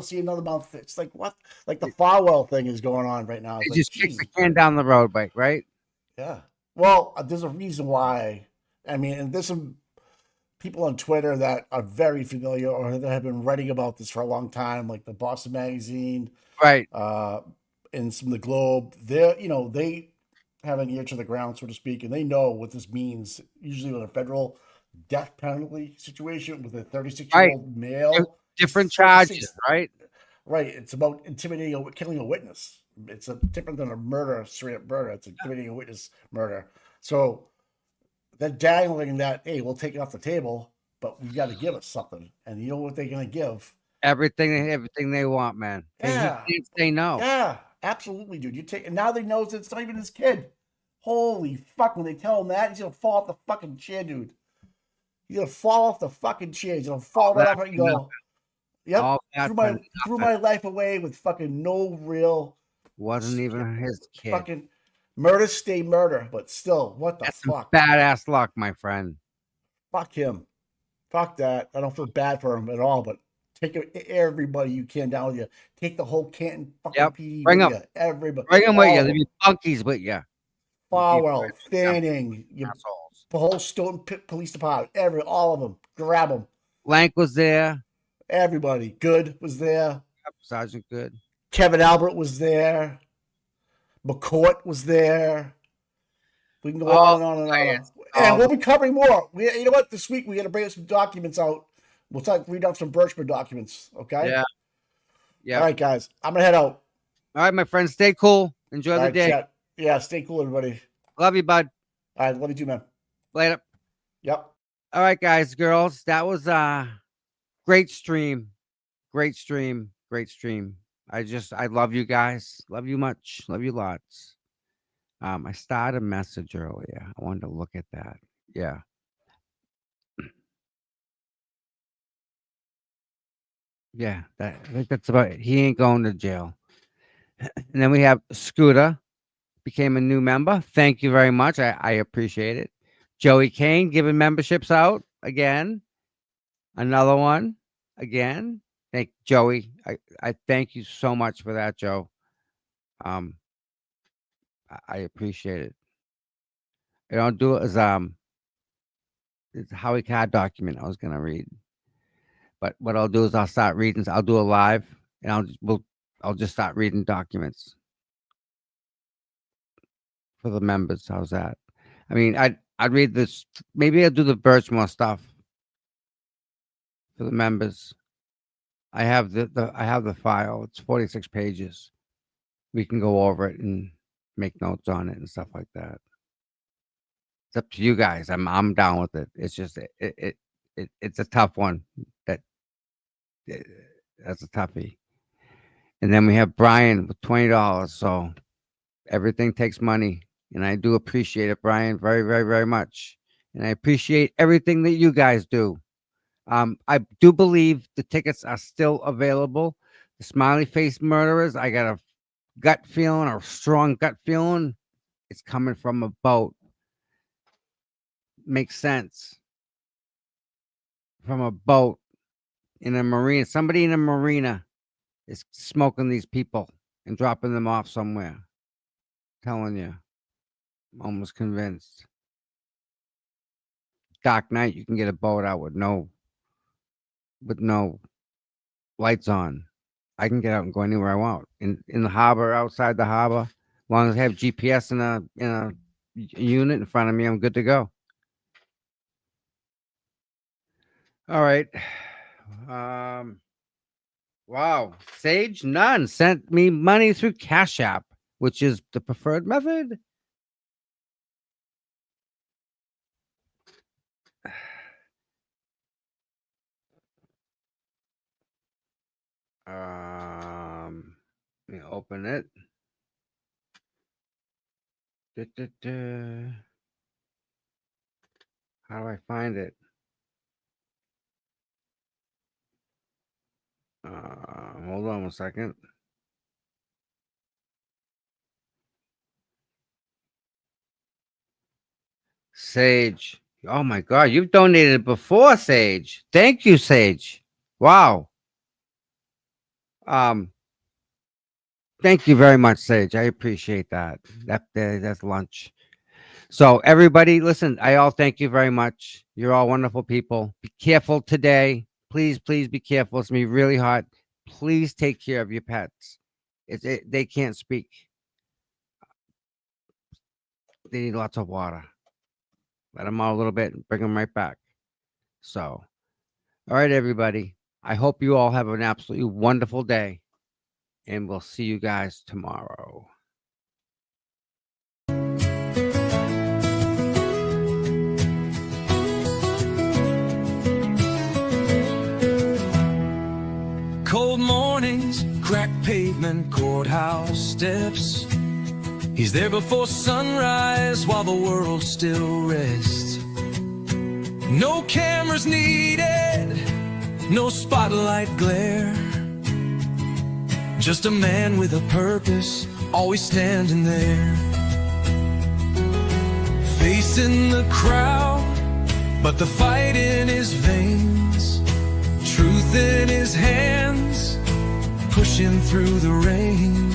see another month. It's like what? Like the Farwell thing is going on right now. They It's just like, kick the can down the road, right? Yeah. Well, there's a reason why. I mean, and there's some people on Twitter that are very familiar or that have been writing about this for a long time, like the Boston Magazine, right? And some of the Globe. They have an ear to the ground, so to speak, and they know what this means. Usually, with a federal death penalty situation with a 36-year-old male, different charges, right? Right. It's about intimidating or killing a witness. It's different than a murder, straight up murder. It's intimidating a witness murder. So they're dangling that, hey, we'll take it off the table, but you got to give us something. And you know what they're going to give? Everything they want, man. Yeah. He can't say no. Yeah, absolutely, dude. And now they know that it's not even his kid. Holy fuck, when they tell him that, he's going to fall off the fucking chair, dude. He's going to fall off the fucking chair. He's going to fall right off and go, yep, threw my life away with fucking no real. Wasn't even his kid. Fucking murder, stay murder, but still, what the fuck? Badass luck, my friend. Fuck him. Fuck that. I don't feel bad for him at all, but take everybody you can down with you. Take the whole Canton fucking PD. Bring with them. you. Everybody. Bring them with you. There'll be funkies with you. Farwell, Fanning, the whole Stoughton Police Department, all of them. Grab them. Lank was there. Everybody. Good was there. Sergeant Good. Kevin Albert was there. McCourt was there. We can go on and on and on. And we'll be covering more. You know what? This week we got to bring some documents out. We'll read off some Birchman documents. Okay. Yeah. All right, guys. I'm gonna head out. All right, my friends. Stay cool. Enjoy the day. Chat. Yeah. Stay cool, everybody. Love you, bud. All right. Love you too, man. Later. Yep. All right, guys, girls. That was great stream. Great stream. I love you guys. Love you much. Love you lots. I started a message earlier. I wanted to look at that. Yeah. Yeah, I think that's about it. He ain't going to jail. And then we have Scooter, became a new member. Thank you very much. I appreciate it. Joey Kane giving memberships out again. Another one again. Thank Joey. I thank you so much for that, Joe. I appreciate it. I don't do it as it's a Howie Card document I was gonna read. But what I'll do is I'll start reading. I'll do a live and I'll just start reading documents for the members. How's that? I mean, I'd read this. Maybe I'll do the Birchmore stuff for the members. I have the file. It's 46 pages. We can go over it and make notes on it and stuff like that. It's up to you guys. I'm down with it. It's just it's a tough one. That's a toughie. And then we have Brian with $20. So everything takes money, and I do appreciate it, Brian, very, very, very much. And I appreciate everything that you guys do. I do believe the tickets are still available. The Smiley Face Murderers, I got a gut feeling, or a strong gut feeling, it's coming from a boat. Makes sense. From a boat in a marina. Somebody in a marina is smoking these people and dropping them off somewhere. Telling you. I'm almost convinced. Dark night, you can get a boat out with no lights on. I can get out and go anywhere I want. In the harbor, outside the harbor. As long as I have GPS in a unit in front of me, I'm good to go. All right. Wow. Sage Nunn sent me money through Cash App, which is the preferred method. Let me open it. How do I find it? Hold on 1 second. Sage. Oh my God, you've donated before, Sage. Thank you, Sage. Wow. Thank you very much, Sage. I appreciate that. That's lunch. So everybody, listen, I all thank you very much. You're all wonderful people. Be careful today. Please, please be careful. It's gonna be really hot. Please take care of your pets. They can't speak. They need lots of water. Let them out a little bit and bring them right back. So, all right, everybody. I hope you all have an absolutely wonderful day, and we'll see you guys tomorrow. Cold mornings, cracked pavement, courthouse steps. He's there before sunrise while the world still rests. No cameras needed, no spotlight glare. Just a man with a purpose, always standing there. Facing the crowd, but the fight in his veins. Truth in his hands, pushing through the rain.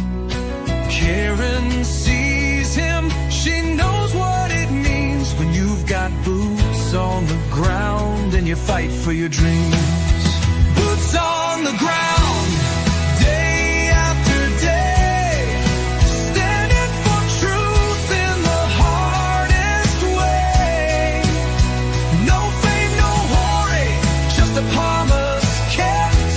Karen sees him, she knows what it means when you've got boots on the ground and you fight for your dreams. Boots on the ground, day after day, standing for truth in the hardest way. No fame, no glory, just a promise kept.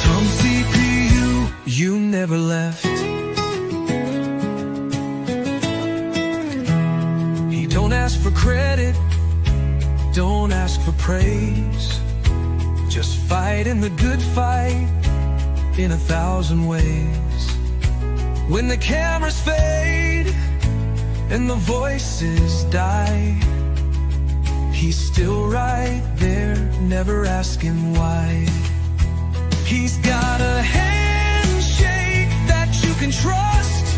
Tom CPU, you never left. He don't ask for credit, don't ask for praise. Just fight in the good fight in 1,000 ways. When the cameras fade and the voices die, he's still right there, never asking why. He's got a handshake that you can trust,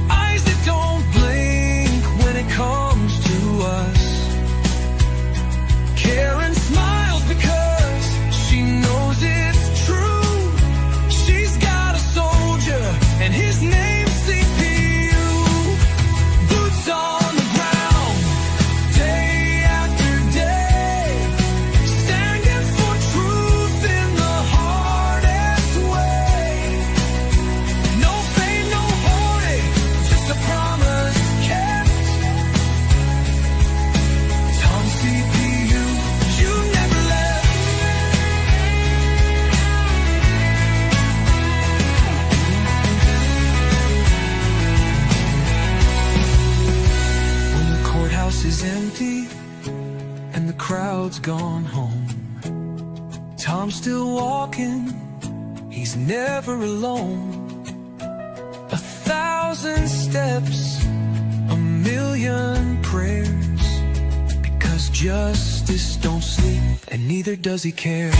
eyes that don't blink when it comes to us. Karen smiles because she knows it's true. She's got a soldier and his name's CPU. Boots on the ground, day after day, standing for truth in the hardest way. No walking, he's never alone. 1,000 steps, a million prayers, because justice don't sleep and neither does he care.